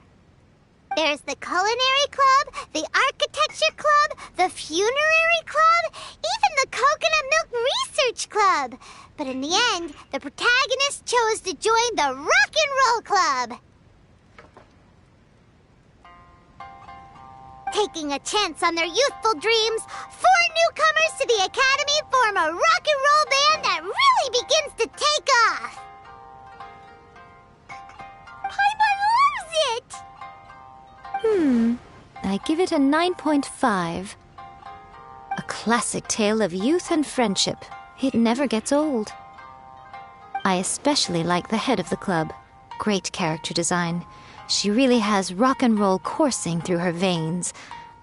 There's the Culinary Club, the Architecture Club, the Funerary Club, even the Coconut Milk Research Club. But in the end, the protagonist chose to join the Rock and Roll Club. Taking a chance on their youthful dreams, 4 newcomers to the Academy form a rock and roll band that really begins to take off. Paimon loves it! I give it a 9.5. A classic tale of youth and friendship. It never gets old. I especially like the head of the club. Great character design. She really has rock and roll coursing through her veins.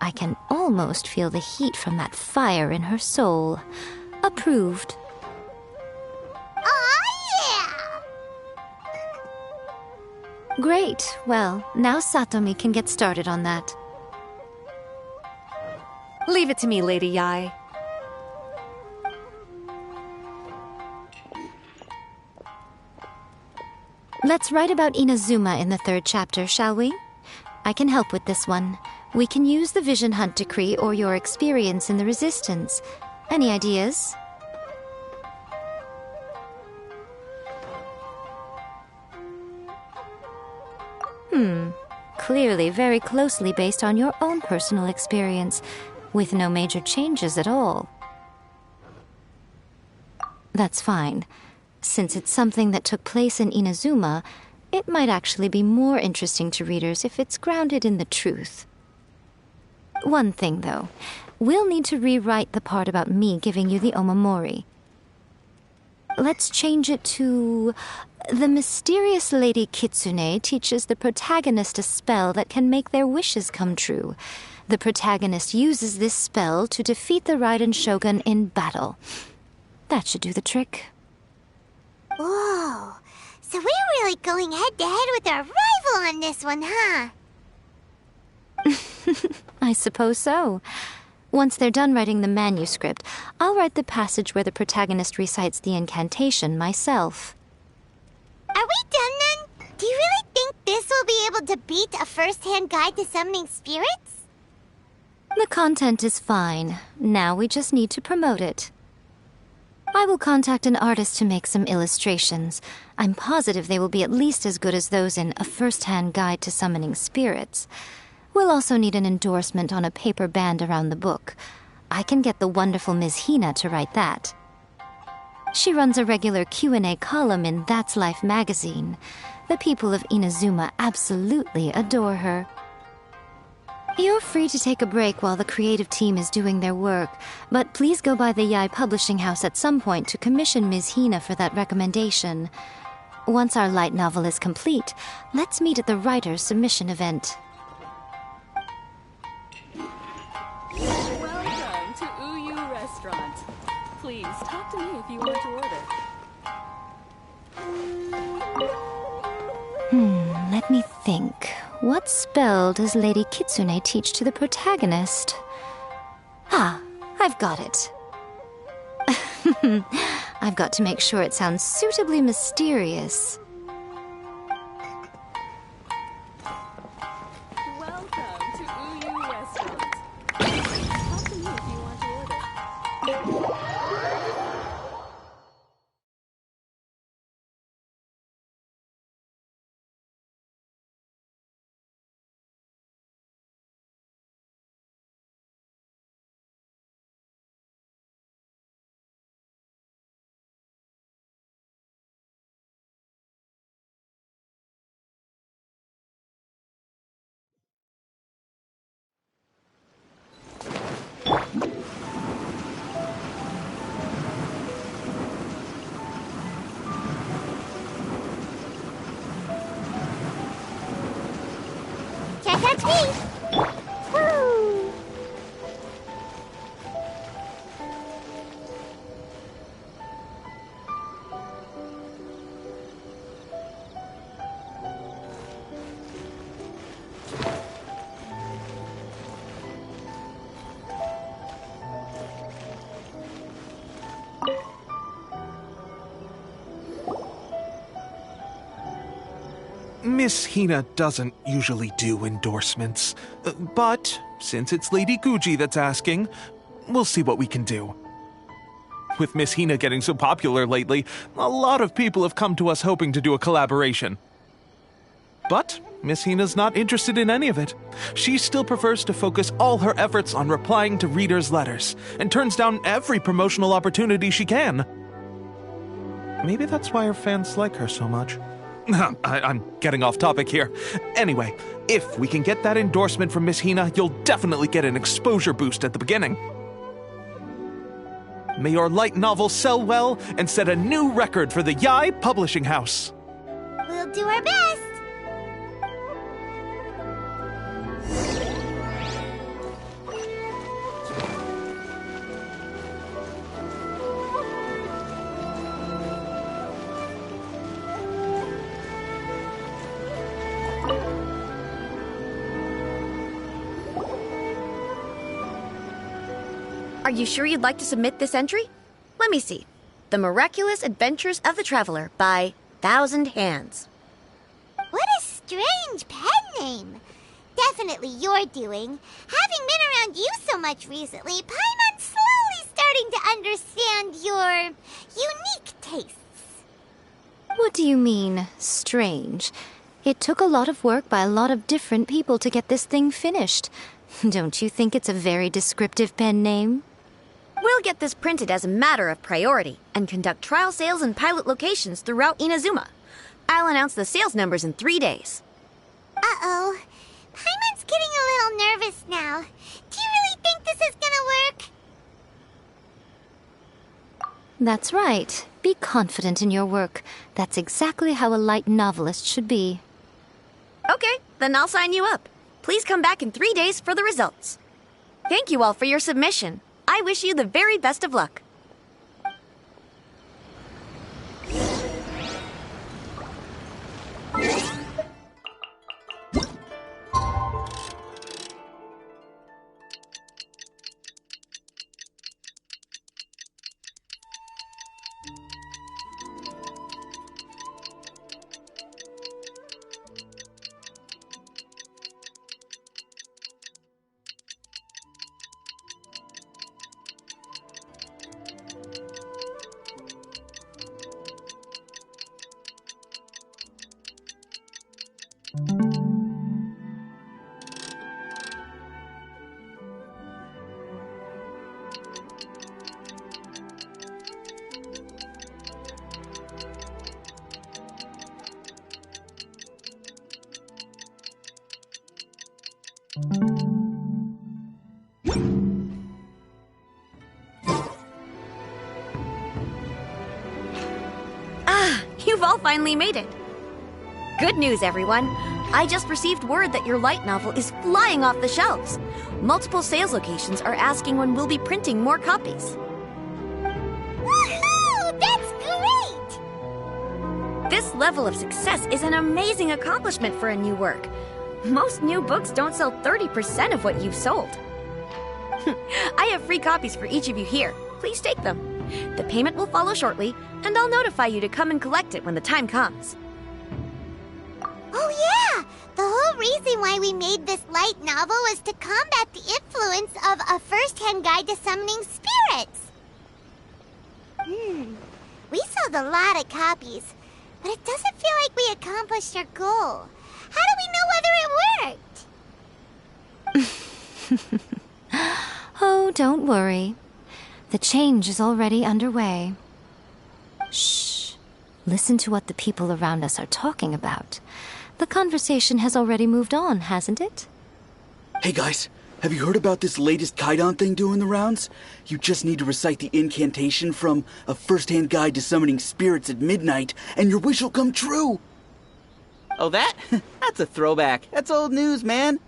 I can almost feel the heat from that fire in her soul. Approved. Oh, yeah! Great. Well, now Satomi can get started on that. Leave it to me, Lady Yai. Let's write about Inazuma in the 3rd chapter, shall we? I can help with this one. We can use the Vision Hunt Decree or your experience in the Resistance. Any ideas? Clearly very closely based on your own personal experience, with no major changes at all. That's fine. Since it's something that took place in Inazuma, it might actually be more interesting to readers if it's grounded in the truth. One thing, though. We'll need to rewrite the part about me giving you the Omamori. Let's change it to... The mysterious Lady Kitsune teaches the protagonist a spell that can make their wishes come true. The protagonist uses this spell to defeat the Raiden Shogun in battle. That should do the trick. Whoa. So we're really going head-to-head with our rival on this one, huh? I suppose so. Once they're done writing the manuscript, I'll write the passage where the protagonist recites the incantation myself. Are we done then? Do you really think this will be able to beat a first-hand guide to summoning spirits? The content is fine. Now we just need to promote it. I will contact an artist to make some illustrations. I'm positive they will be at least as good as those in A First-Hand Guide to Summoning Spirits. We'll also need an endorsement on a paper band around the book. I can get the wonderful Ms. Hina to write that. She runs a regular Q&A column in That's Life magazine. The people of Inazuma absolutely adore her. You're free to take a break while the creative team is doing their work, but please go by the Yai Publishing House at some point to commission Ms. Hina for that recommendation. Once our light novel is complete, let's meet at the writer's submission event. Welcome to Uyu Restaurant. Please talk to me if you want to order. Let me think. What spell does Lady Kitsune teach to the protagonist? Ah, I've got it. I've got to make sure it sounds suitably mysterious. Welcome to Uyu Restaurant. Talk to me if you want to order. Can't catch me! Woo! Miss Hina doesn't usually do endorsements, but since it's Lady Guji that's asking, we'll see what we can do. With Miss Hina getting so popular lately, a lot of people have come to us hoping to do a collaboration. But Miss Hina's not interested in any of it. She still prefers to focus all her efforts on replying to readers' letters, and turns down every promotional opportunity she can. Maybe that's why her fans like her so much. I'm getting off topic here. Anyway, if we can get that endorsement from Miss Hina, you'll definitely get an exposure boost at the beginning. May your light novel sell well and set a new record for the Yai Publishing House. We'll do our best! Are you sure you'd like to submit this entry? Let me see. The Miraculous Adventures of the Traveler by Thousand Hands. What a strange pen name! definitely your doing. Having been around you so much recently, Paimon's slowly starting to understand your unique tastes. What do you mean, strange? It took a lot of work by a lot of different people to get this thing finished. Don't you think it's a very descriptive pen name? We'll get this printed as a matter of priority and conduct trial sales in pilot locations throughout Inazuma. I'll announce the sales numbers in 3 days. Uh-oh. Paimon's getting a little nervous now. Do you really think this is gonna work? That's right. Be confident in your work. That's exactly how a light novelist should be. Okay, then I'll sign you up. Please come back in 3 days for the results. Thank you all for your submission. I wish you the very best of luck. You've all finally made it. Good news, everyone. I just received word that your light novel is flying off the shelves. Multiple sales locations are asking when we'll be printing more copies. Woohoo! That's great! This level of success is an amazing accomplishment for a new work. Most new books don't sell 30% of what you've sold. I have free copies for each of you here. Please take them. The payment will follow shortly, and I'll notify you to come and collect it when the time comes. Oh yeah! The whole reason why we made this light novel was to combat the influence of a first-hand guide to summoning spirits. We sold a lot of copies, but it doesn't feel like we accomplished our goal. How do we know whether it worked? Oh, don't worry. The change is already underway. Shh. Listen to what the people around us are talking about. The conversation has already moved on, hasn't it? Hey guys, have you heard about this latest Kaidan thing doing the rounds? You just need to recite the incantation from A First-Hand Guide to Summoning Spirits at midnight, and your wish will come true! Oh, that? That's a throwback. That's old news, man.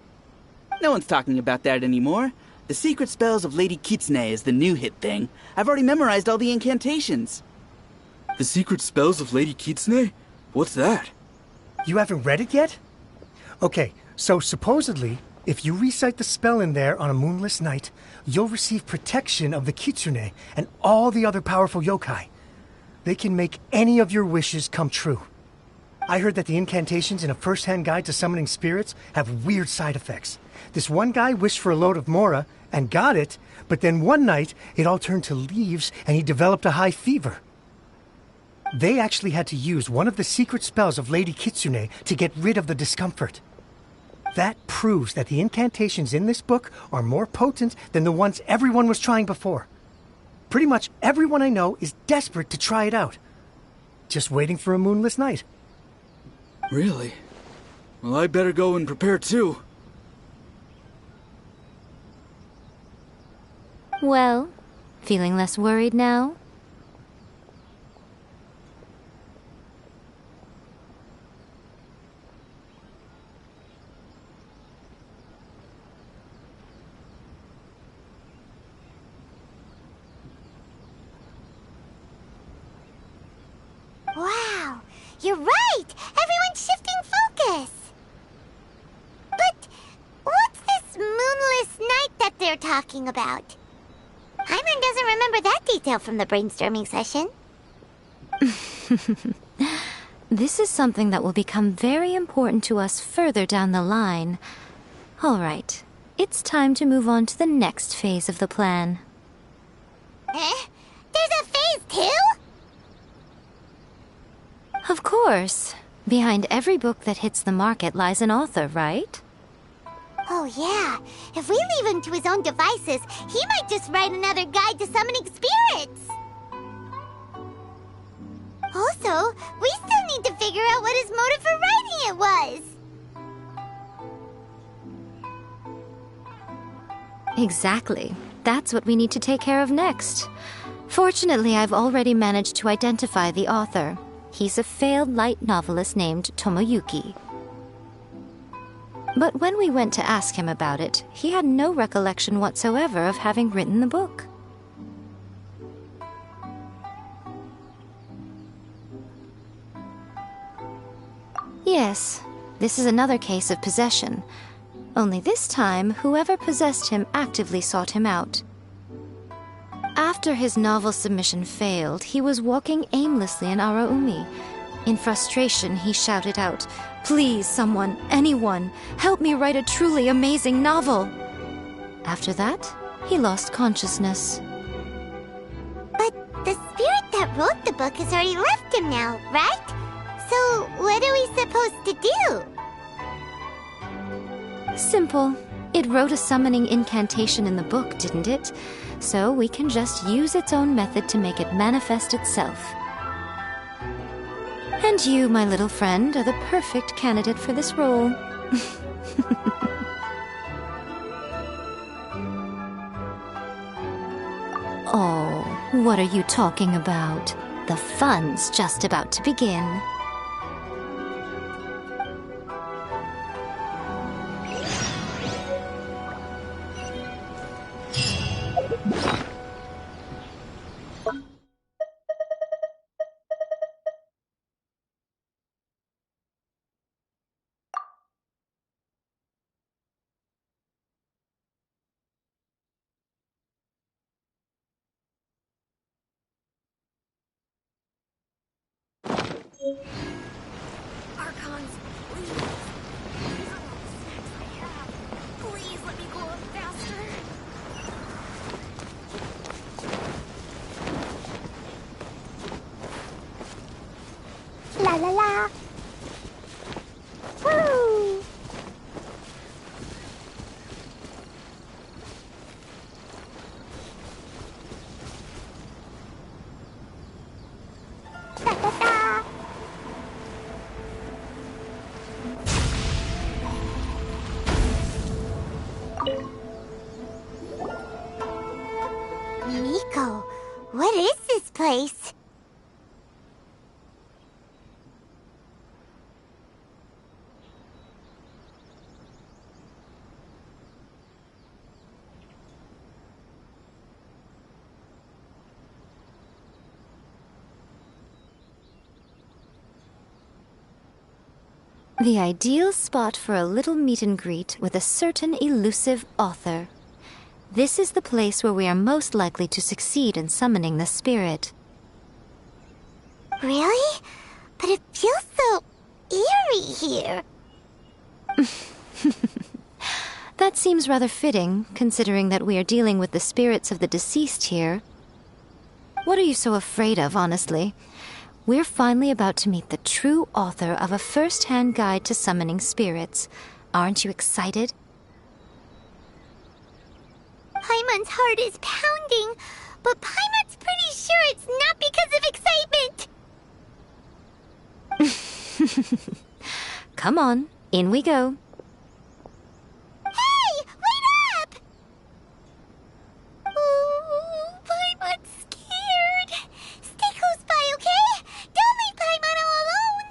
No one's talking about that anymore. The Secret Spells of Lady Kitsune is the new hit thing. I've already memorized all the incantations. The Secret Spells of Lady Kitsune? What's that? You haven't read it yet? Okay, so supposedly, if you recite the spell in there on a moonless night, you'll receive protection of the Kitsune and all the other powerful yokai. They can make any of your wishes come true. I heard that the incantations in A First-Hand Guide to Summoning Spirits have weird side effects. This one guy wished for a load of mora and got it, but then one night it all turned to leaves and he developed a high fever. They actually had to use one of the secret spells of Lady Kitsune to get rid of the discomfort. That proves that the incantations in this book are more potent than the ones everyone was trying before. Pretty much everyone I know is desperate to try it out. Just waiting for a moonless night. Really? Well, I better go and prepare too. Well, feeling less worried now? Wow, you're right! Everyone's shifting focus! But what's this moonless night that they're talking about? Hyman doesn't remember that detail from the brainstorming session. This is something that will become very important to us further down the line. All right. It's time to move on to the next phase of the plan. Eh? There's a phase 2? Of course. Behind every book that hits the market lies an author, right? Oh yeah, if we leave him to his own devices, he might just write another guide to summoning spirits! Also, we still need to figure out what his motive for writing it was! Exactly. That's what we need to take care of next. Fortunately, I've already managed to identify the author. He's a failed light novelist named Tomoyuki. But when we went to ask him about it, he had no recollection whatsoever of having written the book. Yes, this is another case of possession. Only this time, whoever possessed him actively sought him out. After his novel submission failed, he was walking aimlessly in Araumi. In frustration, he shouted out, "Please, someone, anyone, help me write a truly amazing novel!" After that, he lost consciousness. But the spirit that wrote the book has already left him now, right? So what are we supposed to do? Simple. It wrote a summoning incantation in the book, didn't it? So we can just use its own method to make it manifest itself. And you, my little friend, are the perfect candidate for this role. Oh, what are you talking about? The fun's just about to begin. Archons, please. These are all the snacks I have. Please let me grow up faster. La la la. Woo! Da da da. Miko, what is this place? The ideal spot for a little meet and greet with a certain elusive author. This is the place where we are most likely to succeed in summoning the spirit. Really? But it feels so eerie here. That seems rather fitting, considering that we are dealing with the spirits of the deceased here. What are you so afraid of, honestly? We're finally about to meet the true author of a first-hand guide to summoning spirits. Aren't you excited? Paimon's heart is pounding, but Paimon's pretty sure it's not because of excitement. Come on, in we go. Hey, wait up! Ooh, Paimon's scared. Stay close by, okay? Don't leave Paimon all alone.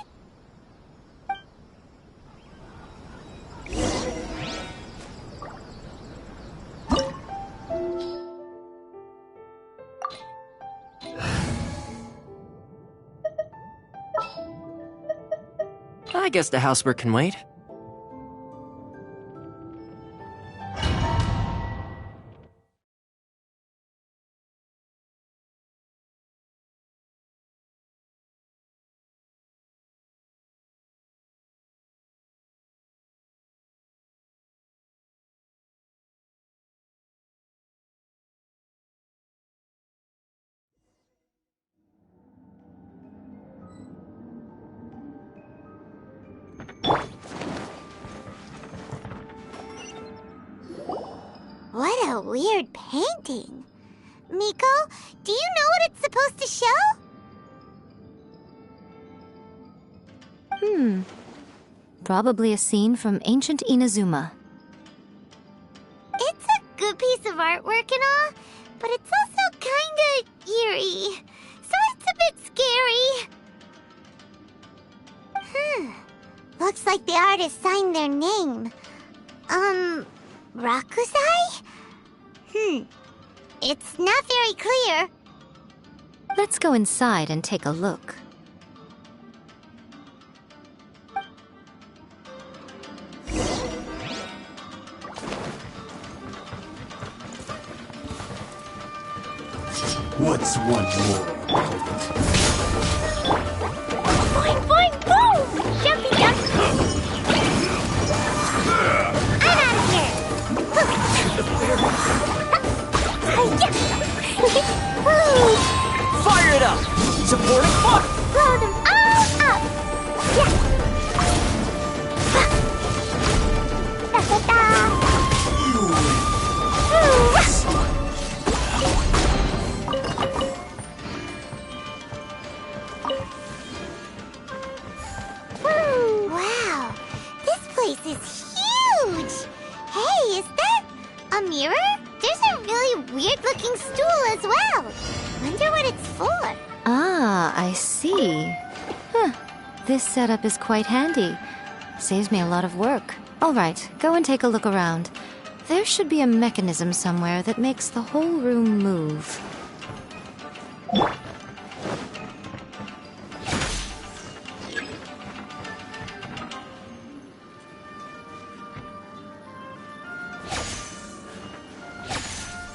I guess the housework can wait. What a weird painting. Miko, do you know what it's supposed to show? Probably a scene from ancient Inazuma. It's a good piece of artwork and all, but it's also kinda eerie. So it's a bit scary. Looks like the artist signed their name. Rakusai? It's not very clear. Let's go inside and take a look. What's one more? Boing, boing, boom! Jumpy, jump! I'm out of here! Fire it up! Supporting fire! Blow them all up! Yeah! Da-da-da! Wow! This place is huge! Hey, is that a mirror? There's a really weird-looking stool as well. Wonder what it's for. Ah, I see. This setup is quite handy. Saves me a lot of work. All right, go and take a look around. There should be a mechanism somewhere that makes the whole room move.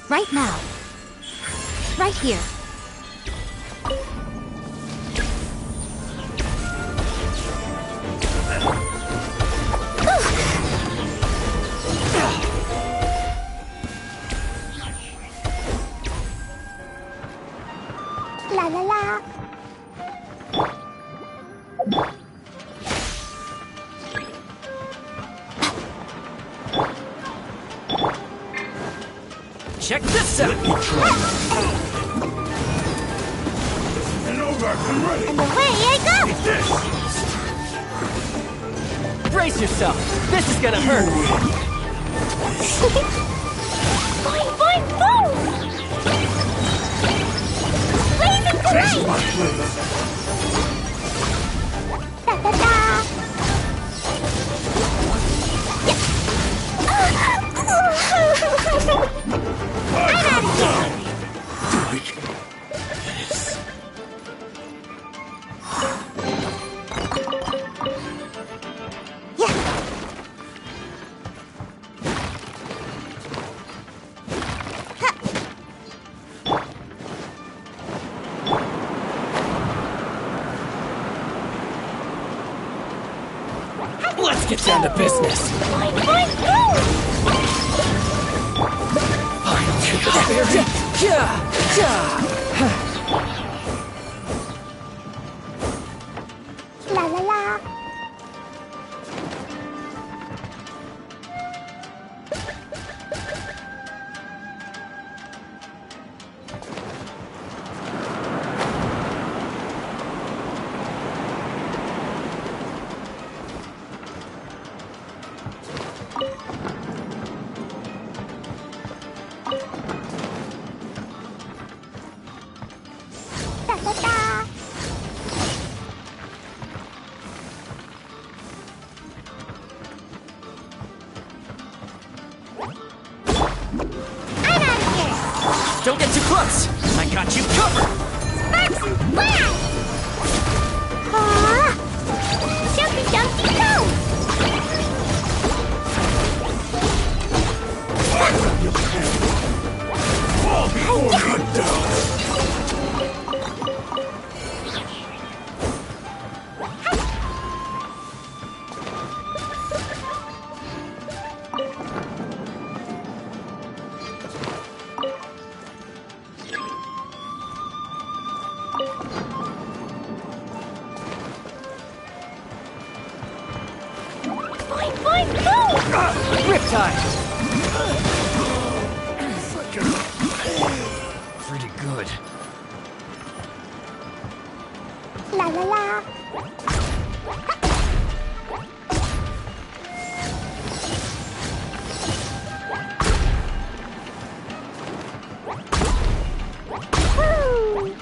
Right now. Right here. La la la. Check this out! And over and ready! And away I go! Brace yourself! This is gonna hurt! Boing, boing, boom! Blazing That's light! my place! Da-da-da! I'm out of here! Let's get down to business! Boing, boing, boom! La la la. Da-da-da. I'm out of here! Don't get too close! I got you covered! Sparks and flash! Ah! Jumpy, jumpy, go! Fall before cut down! Boing, boing, boom! Riptide! pretty good. La la la. Woo!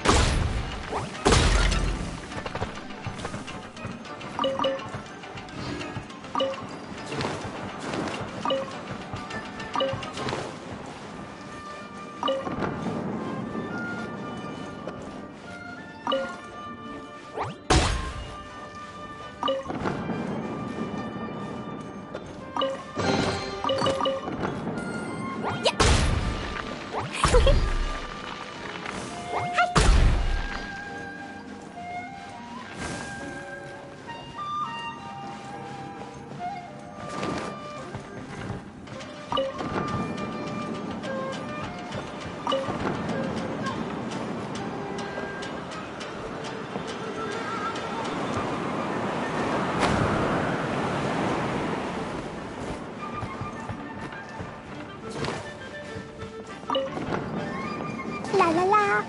La la la.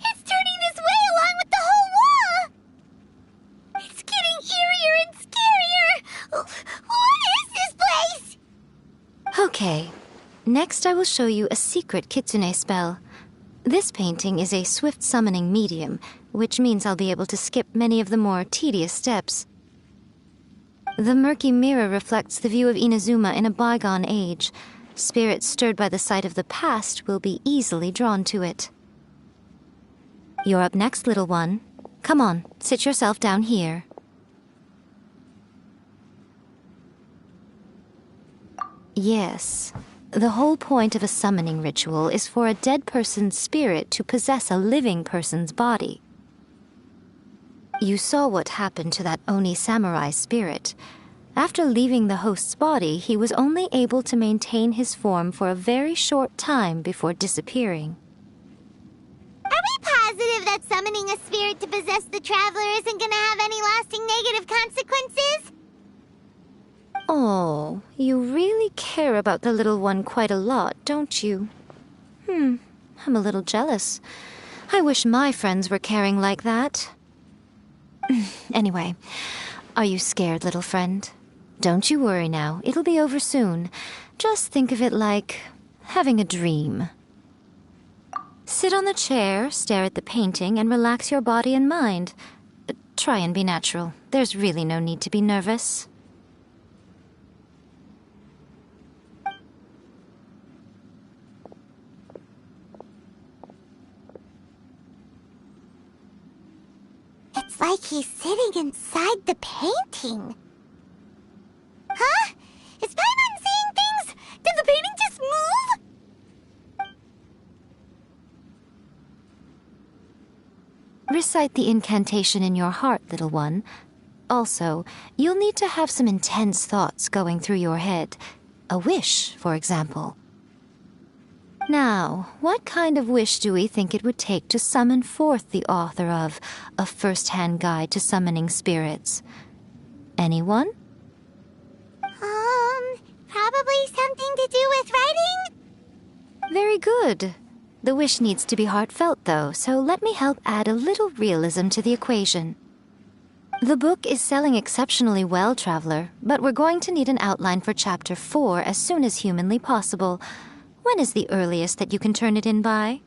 It's turning this way along with the whole wall! It's getting eerier and scarier! What is this place? Okay. Next, I will show you a secret kitsune spell. This painting is a swift summoning medium, which means I'll be able to skip many of the more tedious steps. The murky mirror reflects the view of Inazuma in a bygone age. Spirits stirred by the sight of the past will be easily drawn to it. You're up next, little one. Come on, sit yourself down here. Yes. The whole point of a summoning ritual is for a dead person's spirit to possess a living person's body. You saw what happened to that Oni samurai spirit. After leaving the host's body, he was only able to maintain his form for a very short time before disappearing. Are we positive that summoning a spirit to possess the traveler isn't gonna have any lasting negative consequences? Oh, you really care about the little one quite a lot, don't you? I'm a little jealous. I wish my friends were caring like that. Anyway, are you scared, little friend? Don't you worry now, it'll be over soon. Just think of it like having a dream. Sit on the chair, stare at the painting, and relax your body and mind. Try and be natural. There's really no need to be nervous. It's like he's sitting inside the painting. Huh? Is Paimon seeing things? Did the painting just move? Recite the incantation in your heart, little one. Also, you'll need to have some intense thoughts going through your head. A wish, for example. Now, what kind of wish do we think it would take to summon forth the author of A First-Hand Guide to Summoning Spirits? Anyone? Probably something to do with writing? Very good. The wish needs to be heartfelt, though, so let me help add a little realism to the equation. The book is selling exceptionally well, Traveler, but we're going to need an outline for Chapter 4 as soon as humanly possible. When is the earliest that you can turn it in by?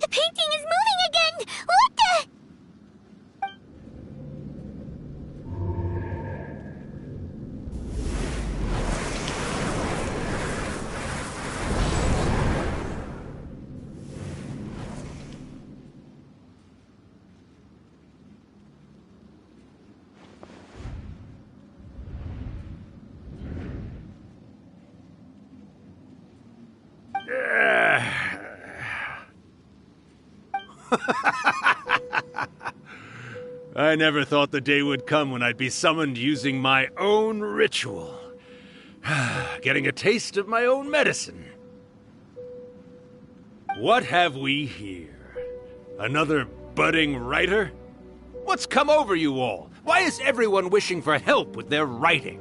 The painting is moving again! What the? I never thought the day would come when I'd be summoned using my own ritual. Getting a taste of my own medicine. What have we here? Another budding writer? What's come over you all? Why is everyone wishing for help with their writing?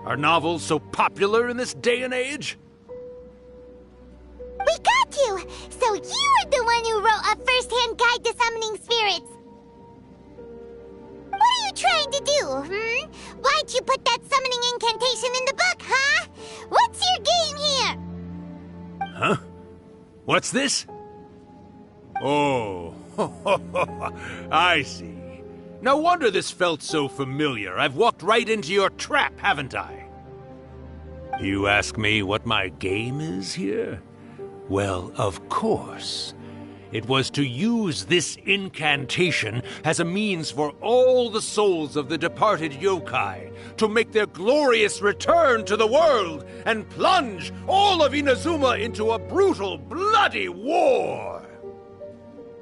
Are novels so popular in this day and age? We got you! So you are the one who wrote A First-Hand Guide to Summoning Spirits! What are you trying to do, Why'd you put that summoning incantation in the book, huh? What's your game here? Huh? What's this? Oh, I see. No wonder this felt so familiar. I've walked right into your trap, haven't I? You ask me what my game is here? Well, of course. It was to use this incantation as a means for all the souls of the departed yokai to make their glorious return to the world and plunge all of Inazuma into a brutal, bloody war!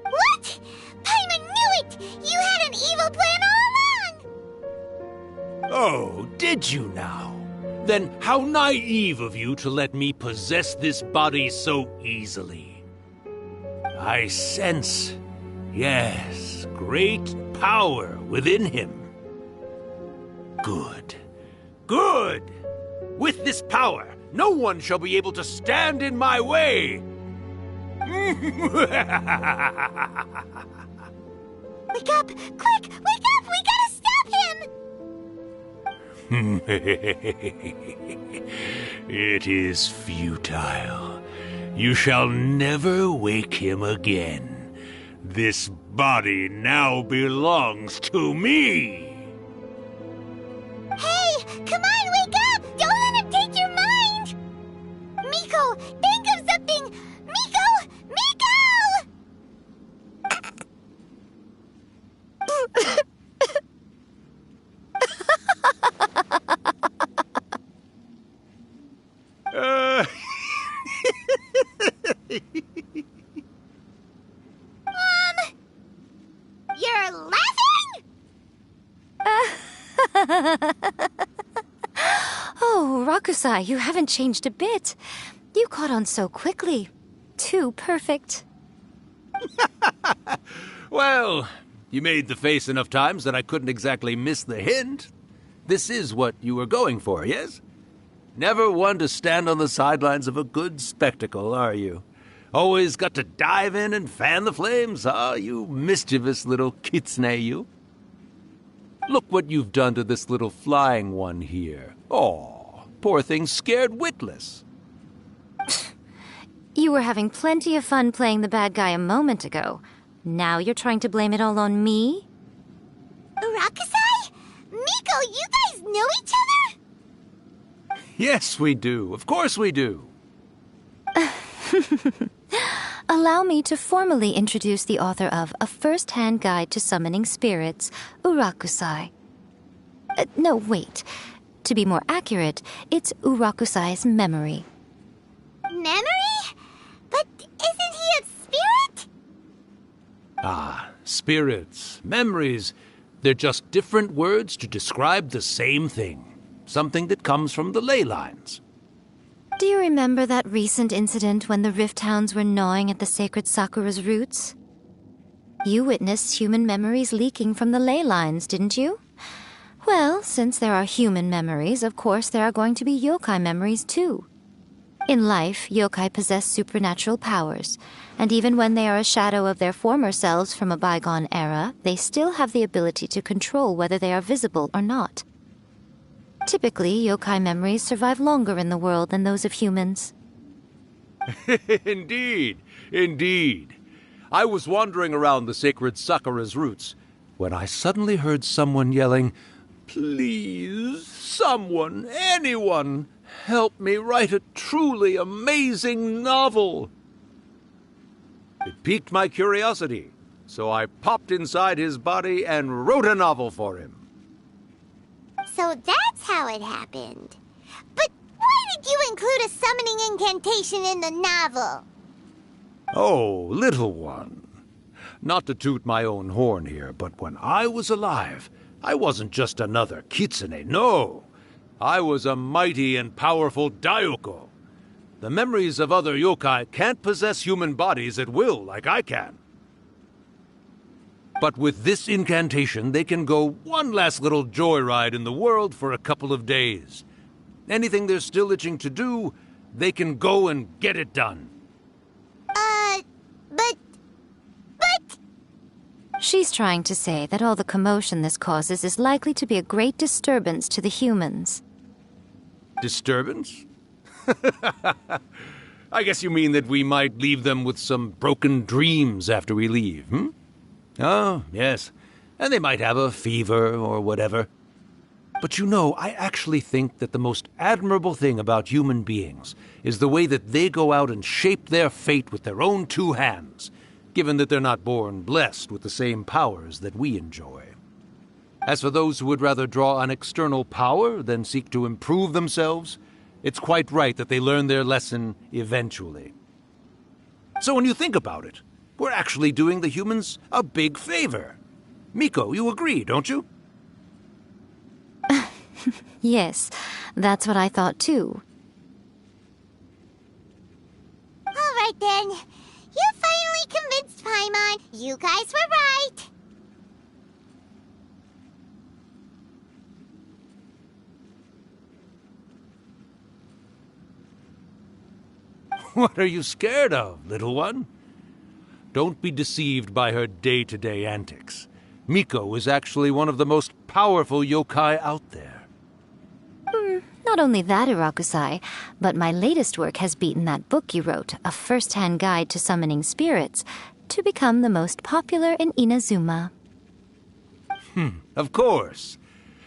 What? Paimon knew it! You had an evil plan all along! Oh, did you now? Then how naive of you to let me possess this body so easily. I sense, yes, great power within him. Good. Good! With this power, no one shall be able to stand in my way. Wake up! Quick! Wake up! We gotta stop him! It is futile. You shall never wake him again. This body now belongs to me! Hey! Come on, wake up! Don't let him take your mind! Miko, think of something! Miko! Miko! You're laughing? Oh, Rakusai, you haven't changed a bit. You caught on so quickly. Too perfect. Well, you made the face enough times that I couldn't exactly miss the hint. This is what you were going for, yes? Never one to stand on the sidelines of a good spectacle, are you? Always got to dive in and fan the flames, huh? You mischievous little kitsune, you. Look what you've done to this little flying one here. Aw, poor thing scared witless. You were having plenty of fun playing the bad guy a moment ago. Now you're trying to blame it all on me? Rakusai? Miko, you guys know each other? Yes, we do. Of course we do. Allow me to formally introduce the author of A First-Hand Guide to Summoning Spirits, Urakusai. No, wait. To be more accurate, it's Urakusai's memory. Memory? But isn't he a spirit? Ah, spirits, memories. They're just different words to describe the same thing. Something that comes from the ley lines. Do you remember that recent incident when the Rift Hounds were gnawing at the sacred Sakura's roots? You witnessed human memories leaking from the ley lines, didn't you? Well, since there are human memories, of course there are going to be yokai memories too. In life, yokai possess supernatural powers, and even when they are a shadow of their former selves from a bygone era, they still have the ability to control whether they are visible or not. Typically, yokai memories survive longer in the world than those of humans. Indeed, indeed. I was wandering around the sacred Sakura's roots when I suddenly heard someone yelling, "Please, someone, anyone, help me write a truly amazing novel." It piqued my curiosity, so I popped inside his body and wrote a novel for him. So that's how it happened. But why did you include a summoning incantation in the novel? Oh, little one. Not to toot my own horn here, but when I was alive, I wasn't just another kitsune, no. I was a mighty and powerful daioko. The memories of other yokai can't possess human bodies at will like I can. But with this incantation, they can go one last little joyride in the world for a couple of days. Anything they're still itching to do, they can go and get it done. But... She's trying to say that all the commotion this causes is likely to be a great disturbance to the humans. Disturbance? I guess you mean that we might leave them with some broken dreams after we leave, hmm? Oh, yes. And they might have a fever or whatever. But you know, I actually think that the most admirable thing about human beings is the way that they go out and shape their fate with their own two hands, given that they're not born blessed with the same powers that we enjoy. As for those who would rather draw on external power than seek to improve themselves, it's quite right that they learn their lesson eventually. So when you think about it, we're actually doing the humans a big favor. Miko, you agree, don't you? Yes, that's what I thought too. All right then. You finally convinced Paimon. You guys were right. What are you scared of, little one? don't be deceived by her day-to-day antics. Miko is actually one of the most powerful yokai out there. Not only that, Irakusai, but my latest work has beaten that book you wrote, A First-Hand Guide to Summoning Spirits, to become the most popular in Inazuma. Of course.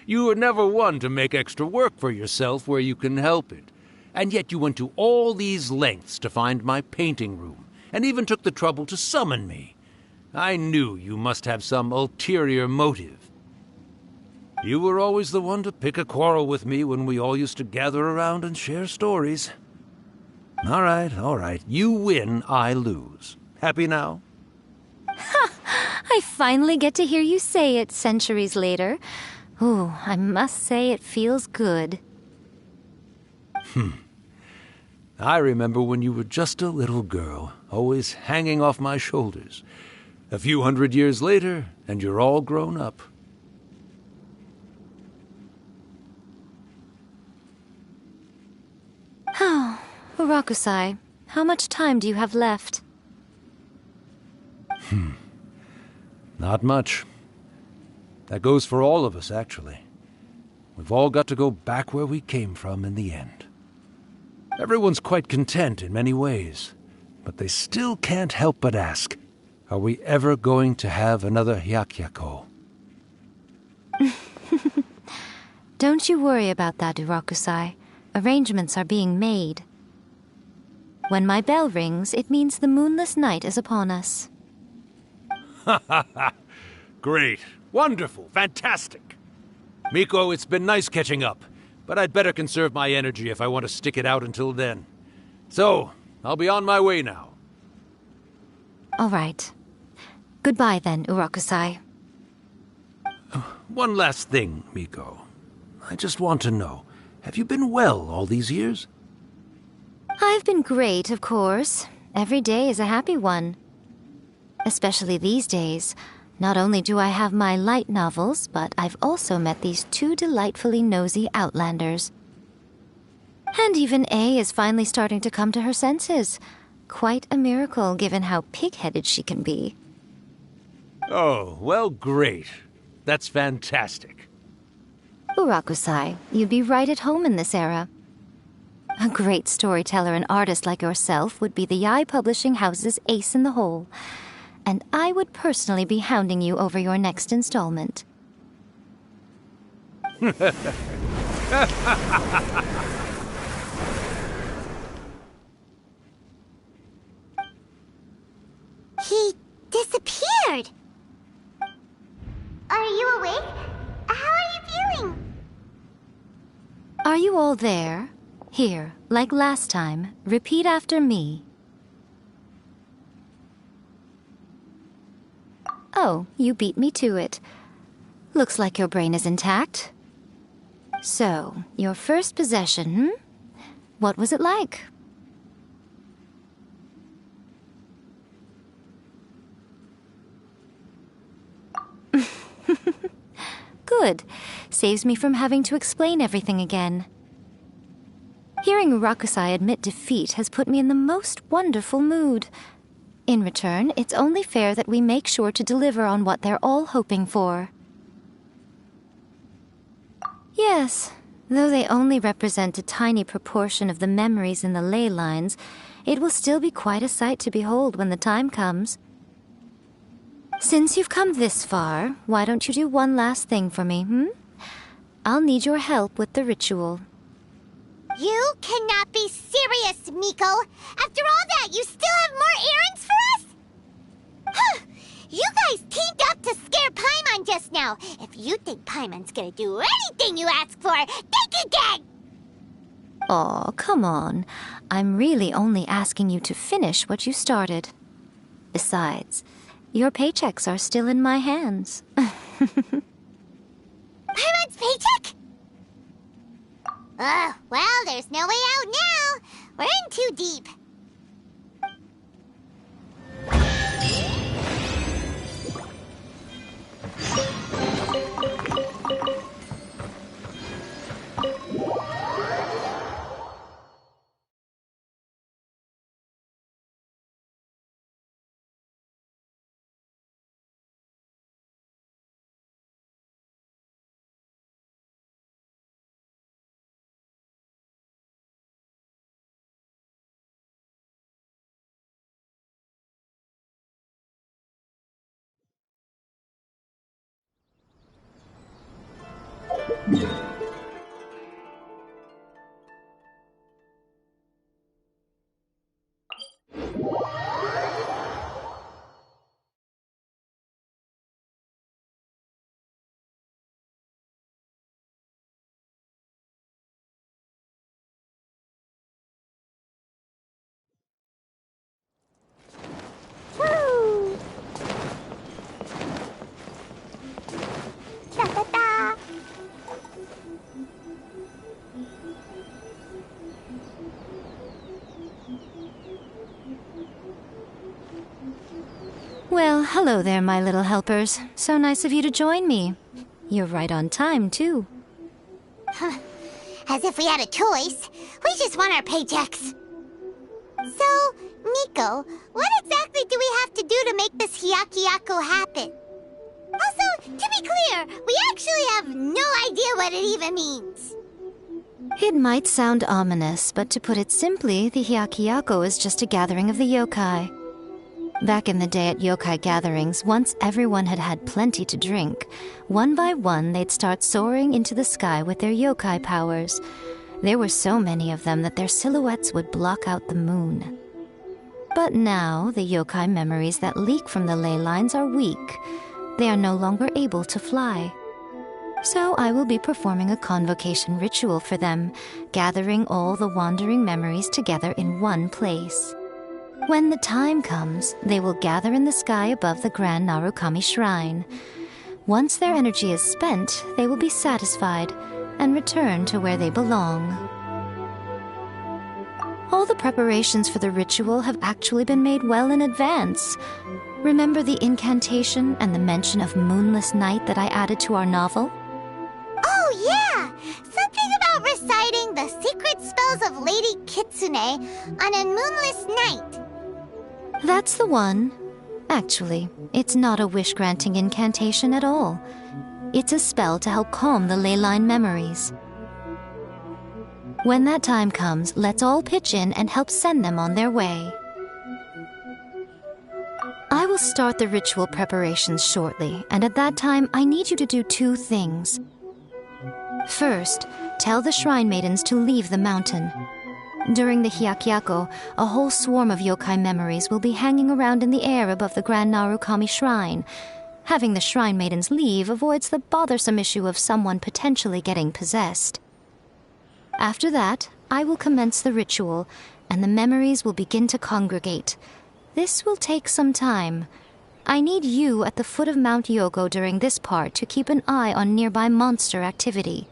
You were never one to make extra work for yourself where you can help it. And yet you went to all these lengths to find my painting room, and even took the trouble to summon me. I knew you must have some ulterior motive. You were always the one to pick a quarrel with me when we all used to gather around and share stories. All right. You win, I lose. Happy now? I finally get to hear you say it centuries later. Ooh, I must say it feels good. I remember when you were just a little girl, always hanging off my shoulders. A few 100 years later, and you're all grown up. Oh, Urakusai, how much time do you have left? Not much. That goes for all of us, actually. We've all got to go back where we came from in the end. Everyone's quite content in many ways, but they still can't help but ask, are we ever going to have another Hyakyako? Don't you worry about that, Urakusai. Arrangements are being made. When my bell rings, it means the moonless night is upon us. Great. Wonderful. Fantastic. Miko, it's been nice catching up, but I'd better conserve my energy if I want to stick it out until then. So, I'll be on my way now. All right. Goodbye then, Urakusai. One last thing, Miko. I just want to know, have you been well all these years? I've been great, of course. Every day is a happy one. Especially these days. Not only do I have my light novels, but I've also met these two delightfully nosy outlanders. And even A is finally starting to come to her senses. Quite a miracle, given how pig-headed she can be. Oh, well, great. That's fantastic. Urakusai, you'd be right at home in this era. A great storyteller and artist like yourself would be the Yae Publishing House's ace in the hole. And I would personally be hounding you over your next installment. He disappeared. Are you awake? How are you feeling? Are you all there? Here, like last time, repeat after me. Oh, you beat me to it. Looks like your brain is intact. So, your first possession, What was it like? Good. Saves me from having to explain everything again. Hearing Urakusai admit defeat has put me in the most wonderful mood. In return, it's only fair that we make sure to deliver on what they're all hoping for. Yes, though they only represent a tiny proportion of the memories in the ley lines, it will still be quite a sight to behold when the time comes. Since you've come this far, why don't you do one last thing for me, I'll need your help with the ritual. You cannot be serious, Miko! After all that, you still have more errands for us? Huh! You guys teamed up to scare Paimon just now. If you think Paimon's gonna do anything you ask for, think again! Aw, come on. I'm really only asking you to finish what you started. Besides, your paychecks are still in my hands. Paimon's paycheck? Well, there's no way out now. We're in too deep. Well, hello there, my little helpers. So nice of you to join me. You're right on time, too. As if we had a choice. We just want our paychecks. So, Miko, what exactly do we have to do to make this Hyakyako happen? Also, to be clear, we actually have no idea what it even means. It might sound ominous, but to put it simply, the Hyakyako is just a gathering of the yokai. Back in the day at yokai gatherings, once everyone had had plenty to drink, one by one they'd start soaring into the sky with their yokai powers. There were so many of them that their silhouettes would block out the moon. But now, the yokai memories that leak from the ley lines are weak. They are no longer able to fly. So I will be performing a convocation ritual for them, gathering all the wandering memories together in one place. When the time comes, they will gather in the sky above the Grand Narukami Shrine. Once their energy is spent, they will be satisfied and return to where they belong. All the preparations for the ritual have actually been made well in advance. Remember the incantation and the mention of moonless night that I added to our novel? Oh, yeah! Something about reciting the secret spells of Lady Kitsune on a moonless night. That's the one. Actually, it's not a wish-granting incantation at all. It's a spell to help calm the ley line memories. When that time comes, let's all pitch in and help send them on their way. I will start the ritual preparations shortly, and at that time, I need you to do 2 things. First, tell the Shrine Maidens to leave the mountain. During the Hyakyako, a whole swarm of yokai memories will be hanging around in the air above the Grand Narukami Shrine. Having the Shrine Maidens leave avoids the bothersome issue of someone potentially getting possessed. After that, I will commence the ritual, and the memories will begin to congregate. This will take some time. I need you at the foot of Mount Yogo during this part to keep an eye on nearby monster activity.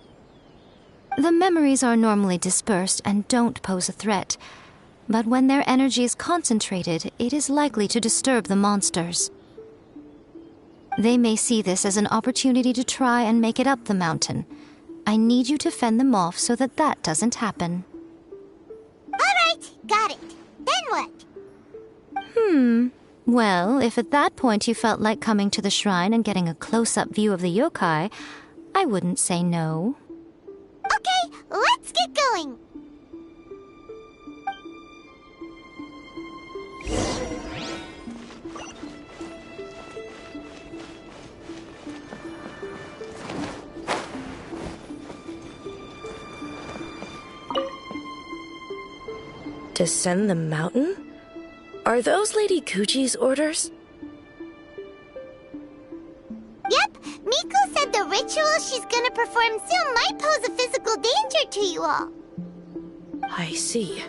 The memories are normally dispersed and don't pose a threat, but when their energy is concentrated, it is likely to disturb the monsters. They may see this as an opportunity to try and make it up the mountain. I need you to fend them off so that that doesn't happen. All right, got it. Then what? Well, if at that point you felt like coming to the shrine and getting a close-up view of the yokai, I wouldn't say no. Okay, let's get going. Descend the mountain? Are those Lady Kuji's orders? Yep, Miko said the ritual she's gonna perform soon might pose a physical danger to you all. I see.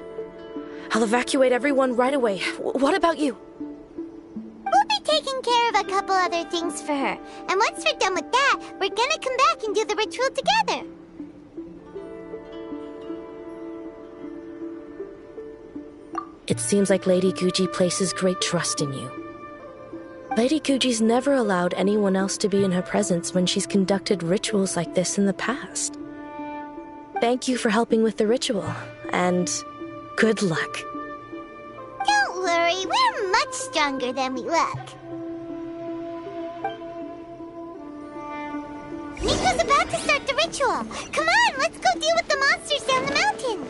I'll evacuate everyone right away. What about you? We'll be taking care of a couple other things for her. And once we're done with that, we're gonna come back and do the ritual together. It seems like Lady Guji places great trust in you. Lady Guji's never allowed anyone else to be in her presence when she's conducted rituals like this in the past. Thank you for helping with the ritual, and good luck. Don't worry, we're much stronger than we look. Miko's about to start the ritual. Come on, let's go deal with the monsters down the mountain.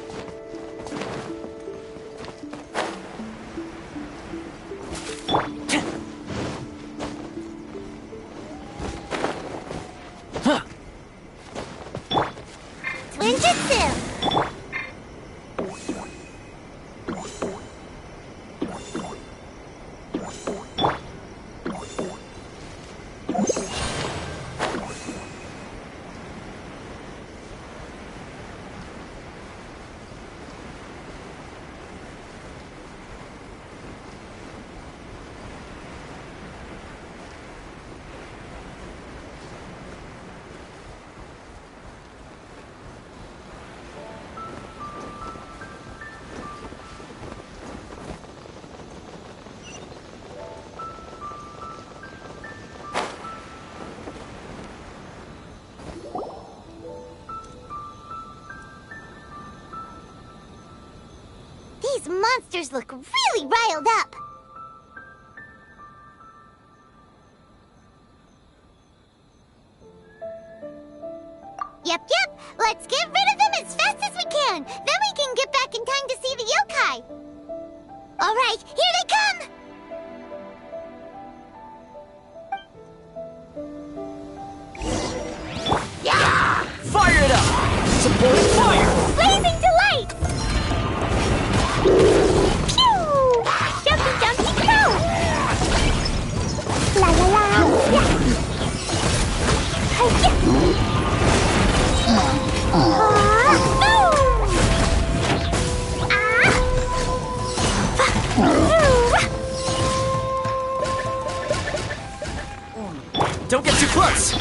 Twinjutsu! Those monsters look really riled up. Yep. Let's get rid of them as fast as we can. Then we can get back in time to see the yokai. All right, here they come. Yeah! Fire it up! Supporting fire! Blazing delight! Pew! Jumpy jumpy crow! La la la! Yeah! Hi-ya! Don't get too close!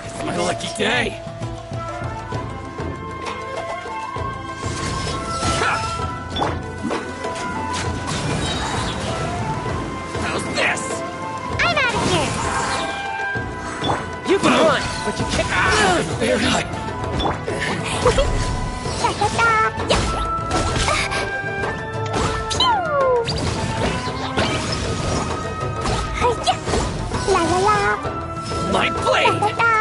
It's my lucky day! How's this? I'm out of here! You can run, but you can't. Very high. Da-da-da! Yeah! Pew! Hi-ya! La la la! My blade! Da-da-da!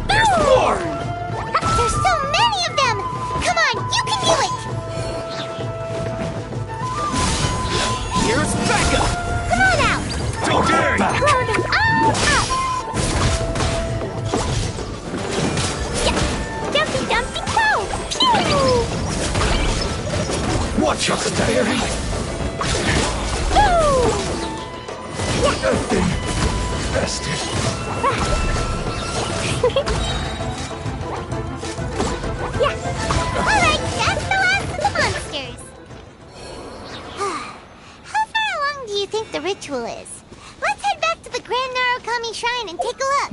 There's more! There's so many of them! Come on, you can do it! Here's Becca! Come on out! Don't dare! Blow them all out! Jumpy jumpy crow! Pew! Watch your stare. Boo! That thing. Bastard. Yeah. All right, that's the last of the monsters. How far along do you think the ritual is? Let's head back to the Grand Narukami Shrine and take a look.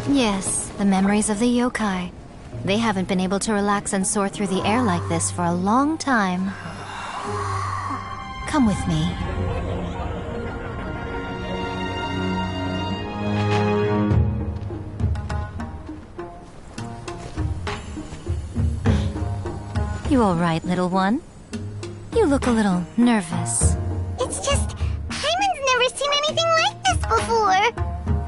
Yes, the memories of the yokai. They haven't been able to relax and soar through the air like this for a long time. Come with me. You all right, little one? You look a little nervous. It's just, Hyman's never seen anything like this before.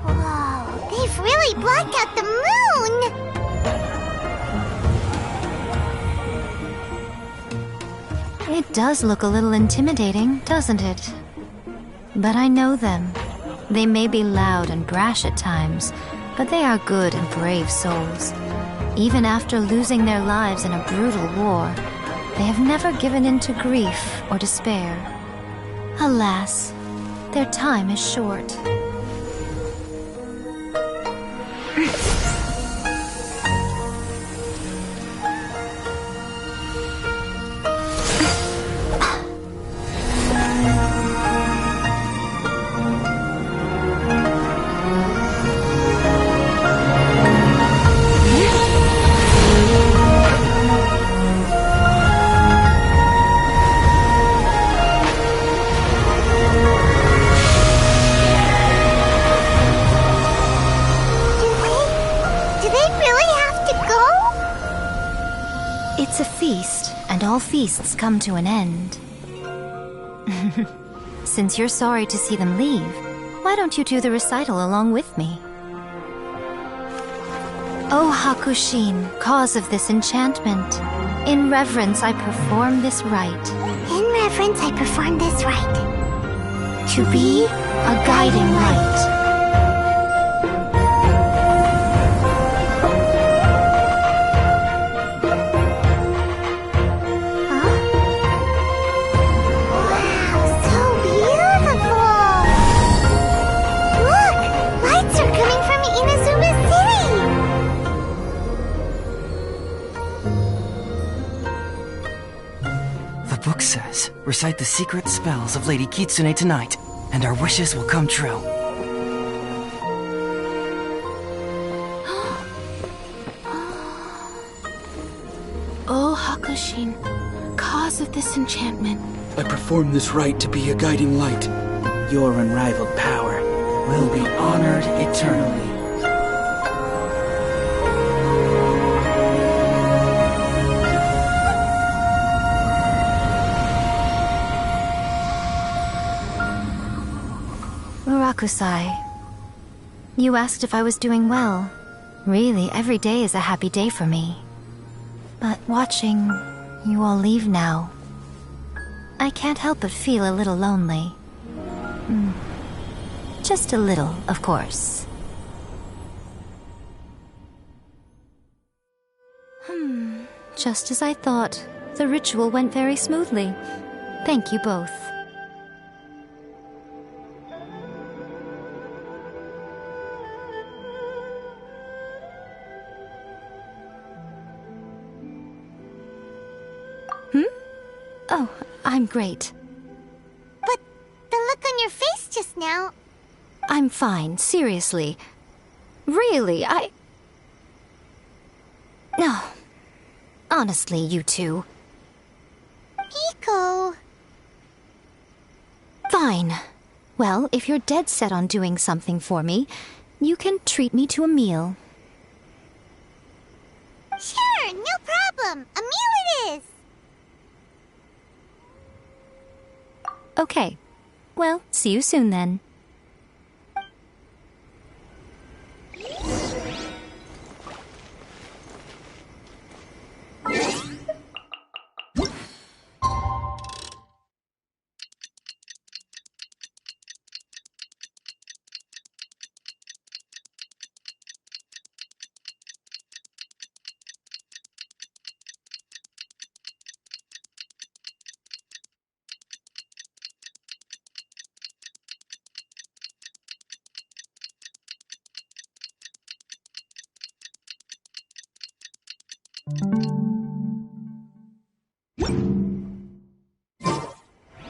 Whoa, they've really blocked out the moon! It does look a little intimidating, doesn't it? But I know them. They may be loud and brash at times, but they are good and brave souls. Even after losing their lives in a brutal war, they have never given in to grief or despair. Alas, their time is short. It's a feast, and all feasts come to an end. Since you're sorry to see them leave, why don't you do the recital along with me? O Hakushin, cause of this enchantment, in reverence I perform this rite. In reverence, I perform this rite. To be a guiding light. Says, recite the secret spells of Lady Kitsune tonight, and our wishes will come true. O Hakushin, cause of this enchantment. I perform this rite to be a guiding light. Your unrivaled power will be honored eternally. Murakusai, you asked if I was doing well. Really, every day is a happy day for me. But watching you all leave now, I can't help but feel a little lonely. Just a little, of course. Just as I thought, the ritual went very smoothly. Thank you both. Oh, I'm great. But the look on your face just now... I'm fine, seriously. Really, No. Honestly, you two. Hiko... Fine. Well, if you're dead set on doing something for me, you can treat me to a meal. Sure, no problem. A meal it is. Okay. Well, see you soon then.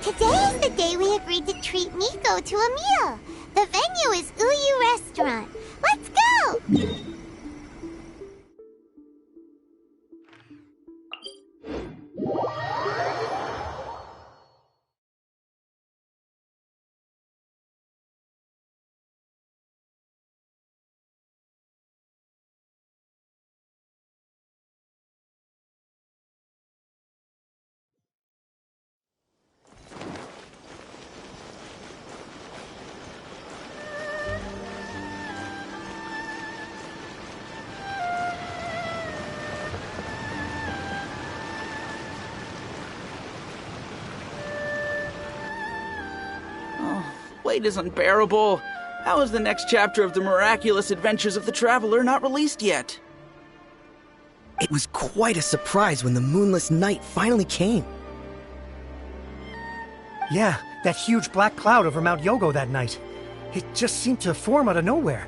Today is the day we agreed to treat Miko to a meal. The venue is Uyu Restaurant. Let's go! Wait is unbearable. How is the next chapter of the miraculous adventures of the Traveler not released yet? It was quite a surprise when the moonless night finally came. Yeah, that huge black cloud over Mount Yogo that night. It just seemed to form out of nowhere.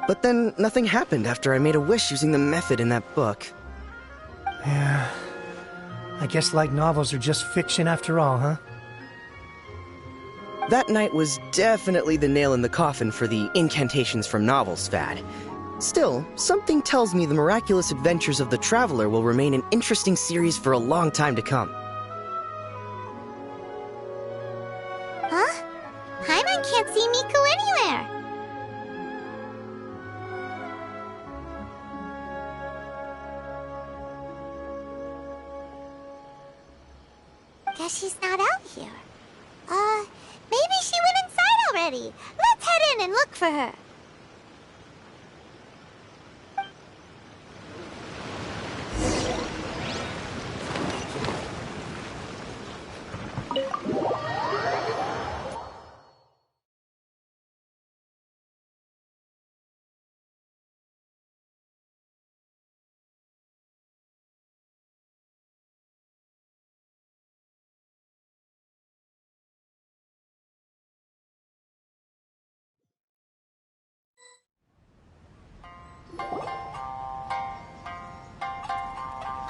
But then nothing happened after I made a wish using the method in that book. Yeah. I guess light novels are just fiction after all, huh? That night was definitely the nail in the coffin for the incantations from novels fad. Still, something tells me the miraculous adventures of the Traveler will remain an interesting series for a long time to come. Huh? Paimon can't see Miko anywhere. Guess she's not out here. Maybe she went inside already. Let's head in and look for her.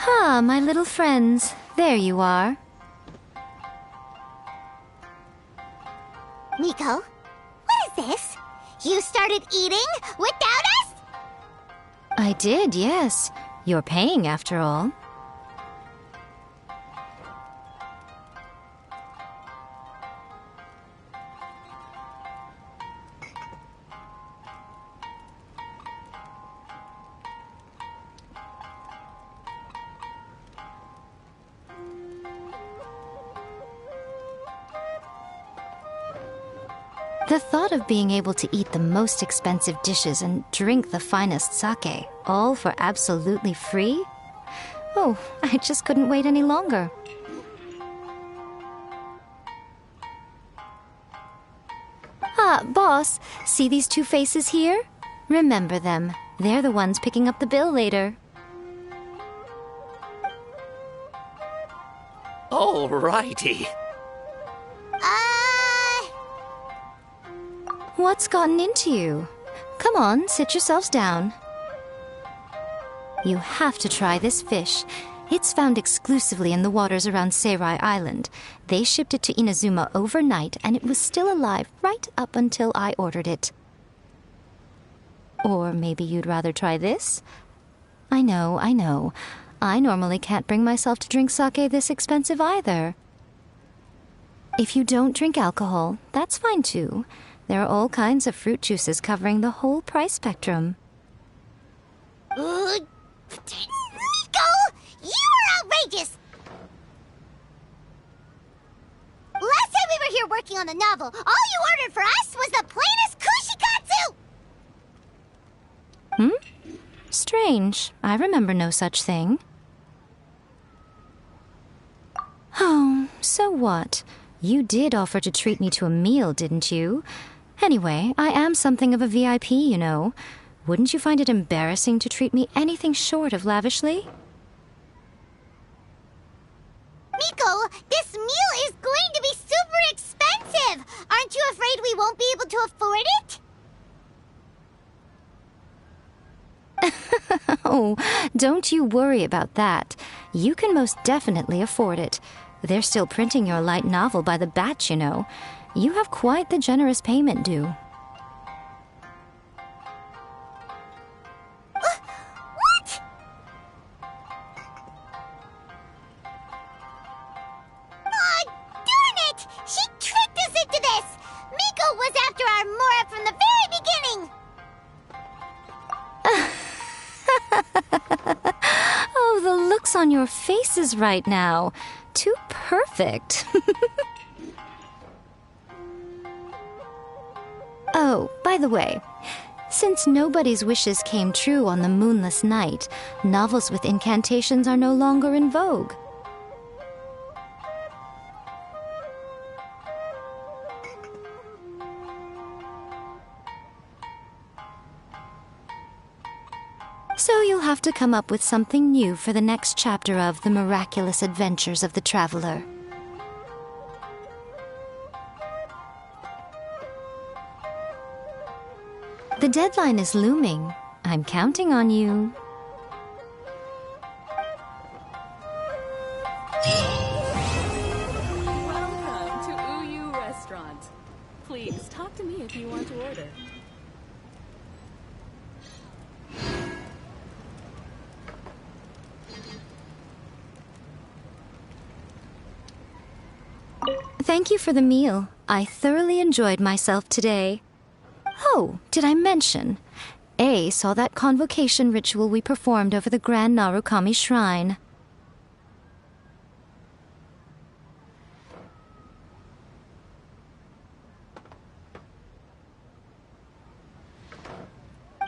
Ah, my little friends. There you are. Miko, what is this? You started eating without us? I did, yes. You're paying, after all. The thought of being able to eat the most expensive dishes and drink the finest sake, all for absolutely free? Oh, I just couldn't wait any longer. Ah, boss, see these two faces here? Remember them. They're the ones picking up the bill later. Alrighty. What's gotten into you? Come on, sit yourselves down. You have to try this fish. It's found exclusively in the waters around Seirai Island. They shipped it to Inazuma overnight, and it was still alive right up until I ordered it. Or maybe you'd rather try this? I know. I normally can't bring myself to drink sake this expensive either. If you don't drink alcohol, that's fine too. There are all kinds of fruit juices covering the whole price spectrum. Miko! You are outrageous! Last time we were here working on the novel, all you ordered for us was the plainest kushikatsu! Strange. I remember no such thing. Oh, so what? You did offer to treat me to a meal, didn't you? Anyway, I am something of a VIP, you know. Wouldn't you find it embarrassing to treat me anything short of lavishly? Miko, this meal is going to be super expensive! Aren't you afraid we won't be able to afford it? Oh, don't you worry about that. You can most definitely afford it. They're still printing your light novel by the batch, you know. You have quite the generous payment due. What? Darn it! She tricked us into this! Miko was after our Mora from the very beginning! Oh, the looks on your faces right now. Too perfect. Oh, by the way, since nobody's wishes came true on the moonless night, novels with incantations are no longer in vogue. So you'll have to come up with something new for the next chapter of The Miraculous Adventures of the Traveler. The deadline is looming. I'm counting on you. Welcome to Uyu Restaurant. Please talk to me if you want to order. Thank you for the meal. I thoroughly enjoyed myself today. Oh, did I mention? A saw that convocation ritual we performed over the Grand Narukami Shrine.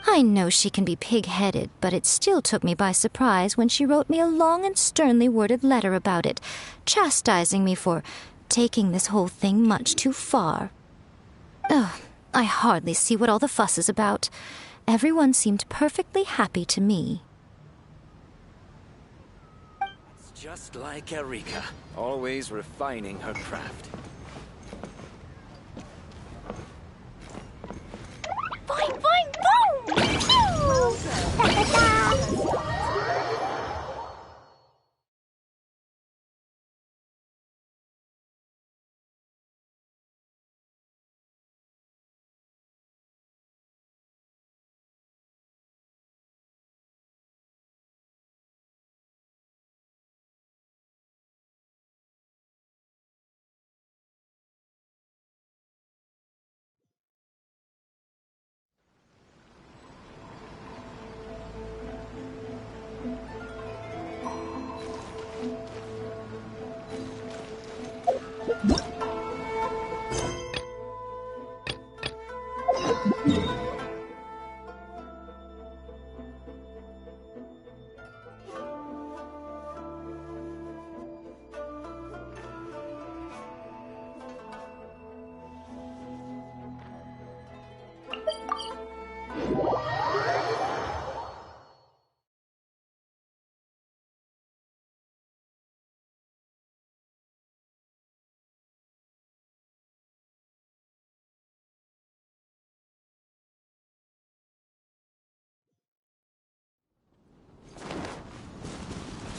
I know she can be pig-headed, but it still took me by surprise when she wrote me a long and sternly worded letter about it, chastising me for taking this whole thing much too far. Ugh, I hardly see what all the fuss is about. Everyone seemed perfectly happy to me. It's just like Erika, always refining her craft. Boing, boing, boom!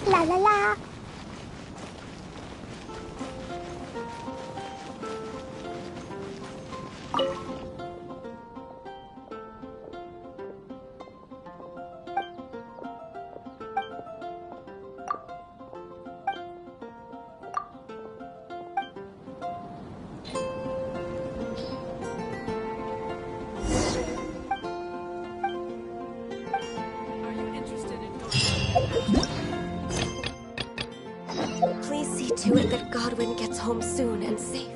La la la. Please see to it that Godwin gets home soon and safe.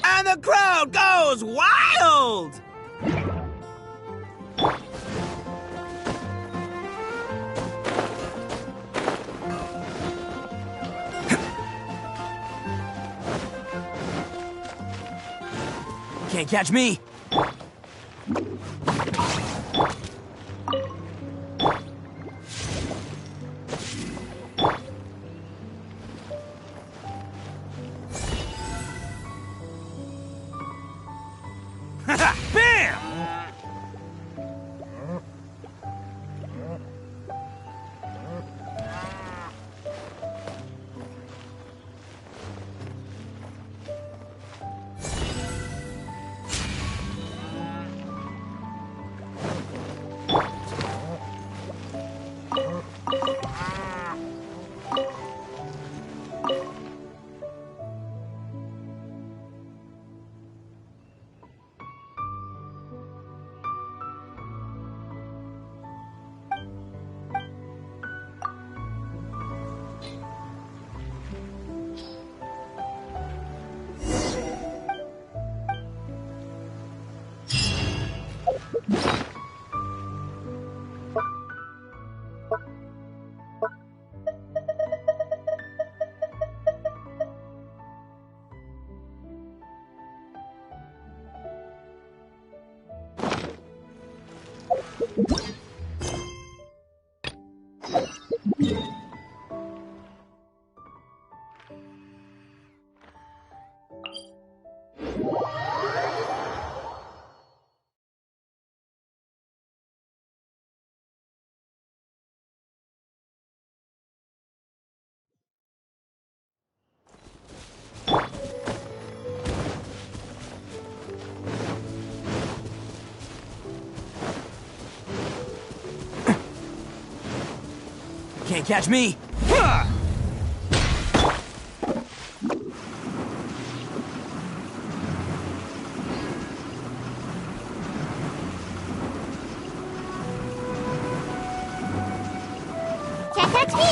And the crowd goes wild! Can't catch me! Bam! Can't catch me! Can't catch me!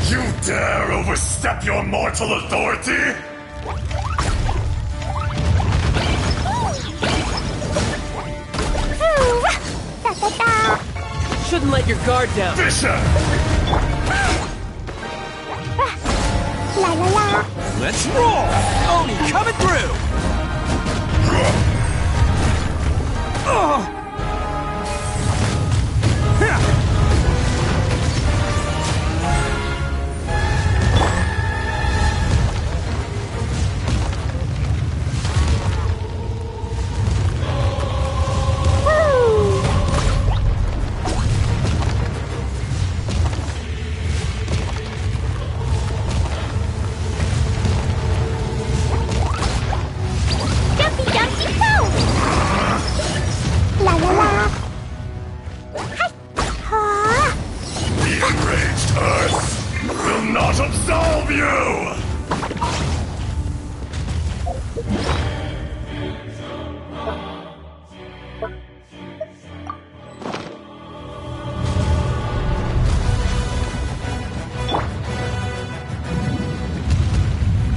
You dare overstep your mortal authority? Shouldn't let your guard down. Fisher! La la la. Let's roll! Oni coming through! Jumpy jumpy poo. La la la. Hi. Ha. The enraged Earth will not absolve you!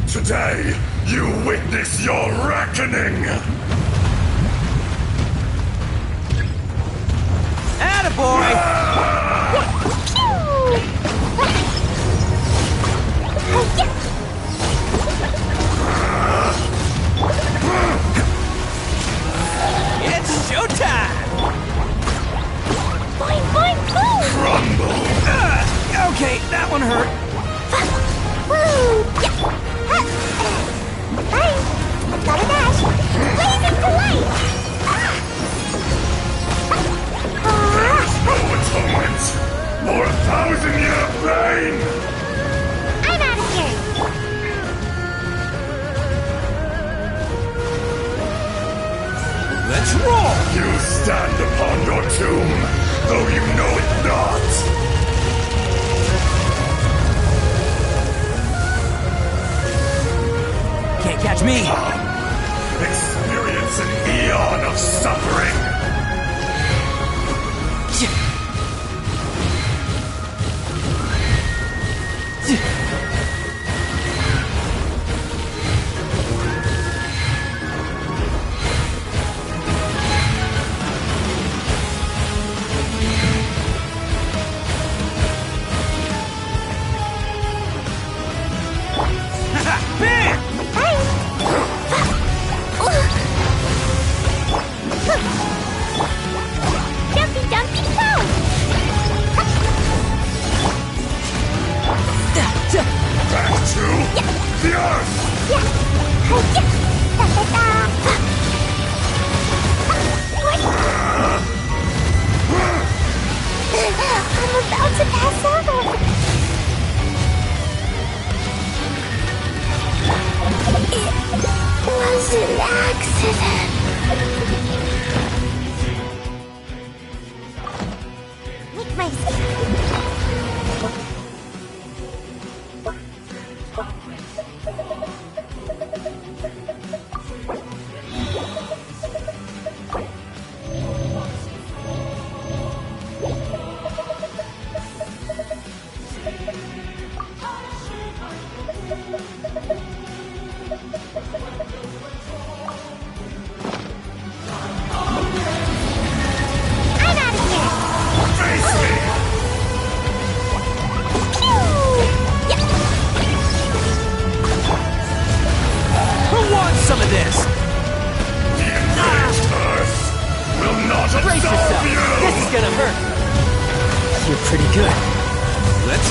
Today, you witness your reckoning! Attaboy! It's showtime! Boing boing boom. Crumble! Okay, that one hurt. Woo. Yeah. Ha. Bye. Gotta dash. Blazing to light. There's no atonement for 1,000-year pain! I'm out of here. Let's roll! You stand upon your tomb, though you know it not! Can't catch me! Experience an eon of suffering! Bam! Jumpy jumpy poo. Back to the Earth! Yeah. Yeah. I'm about to pass out. It was an accident. Make my... Who wants some of this? The enraged Earth will not Brace absolve yourself. you! This is gonna hurt. You're pretty good. Let's...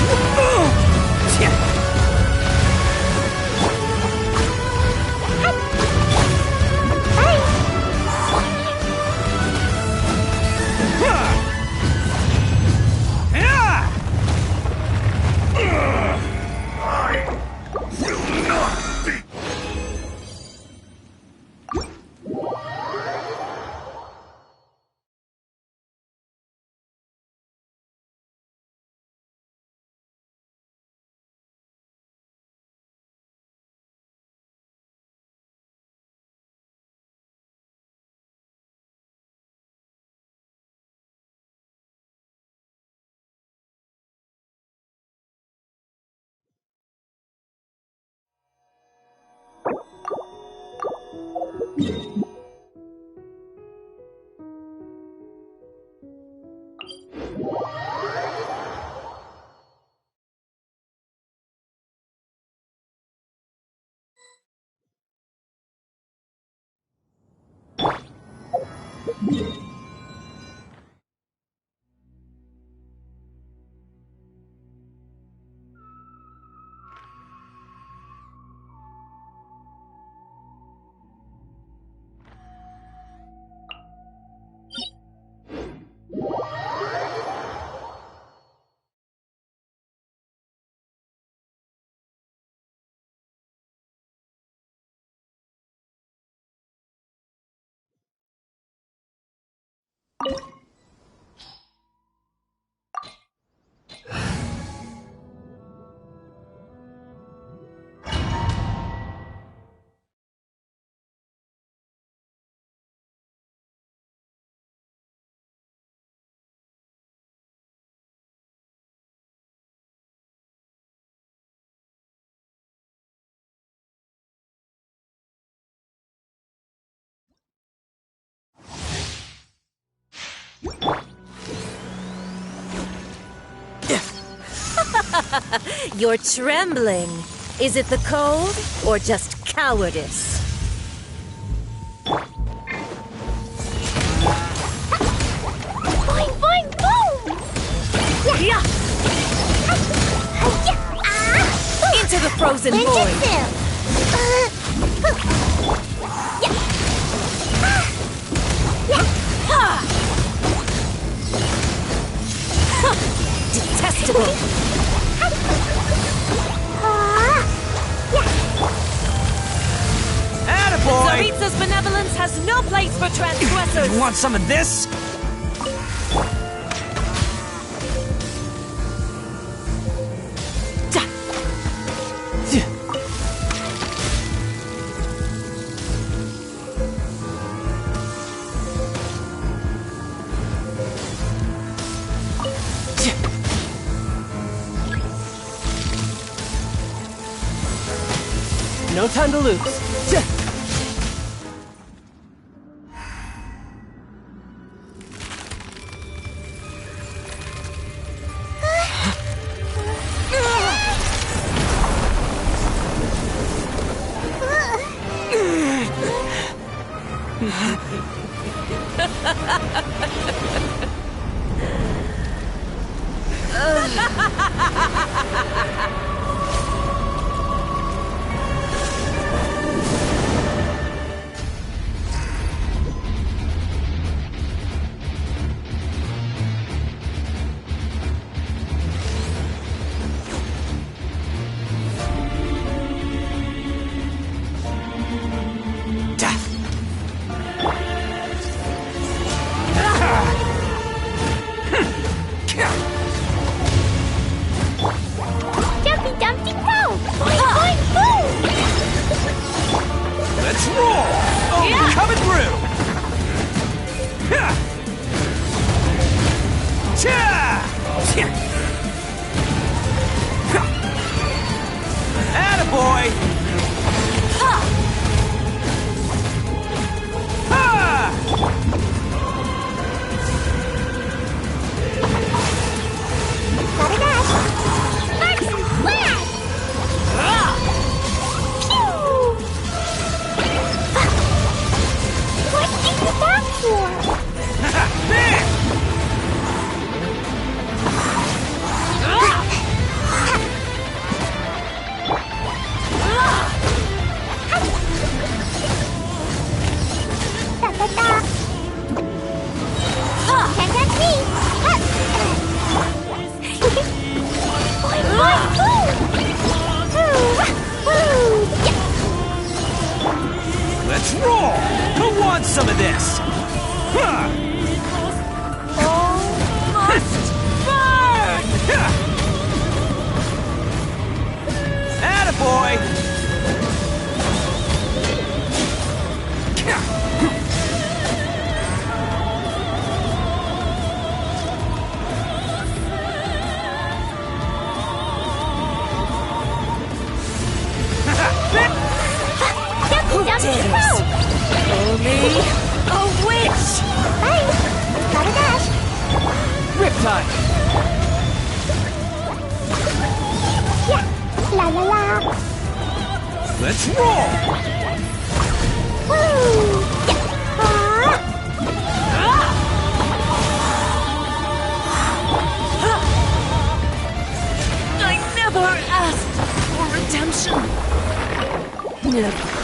You're trembling. Is it the cold or just cowardice? Boing, boing, boom! Yeah. Into the frozen void. Detestable. Attaboy! Tsaritsa's benevolence has no place for transgressors. You want some of this? No time to lose. Dumpty Crow! Boing, boing, boom! Let's roll! Oh, Yeah. coming through! Ha! Cha! Cha! Attaboy! Ha! Ha! Gotta dash! Sparks and flash! Pew! What is that for? There! Da da da! Can't catch me! Boing, boing, boom! Woo! Woo! Yeah! Let's roll! Who wants some of this? Huh! Must burn! Attaboy! Dumpty Crow! Only a witch! Bye! Gotta dash! Riptide! Yeah! La la la! Let's roll! Woo! Yeah! I never asked for redemption. Da da da!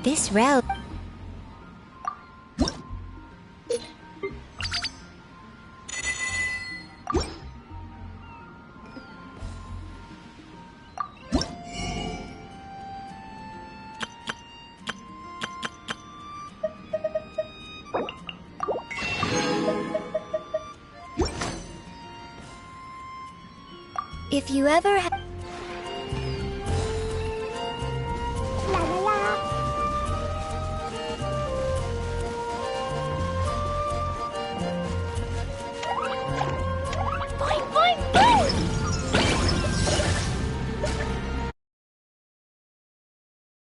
This route. If you ever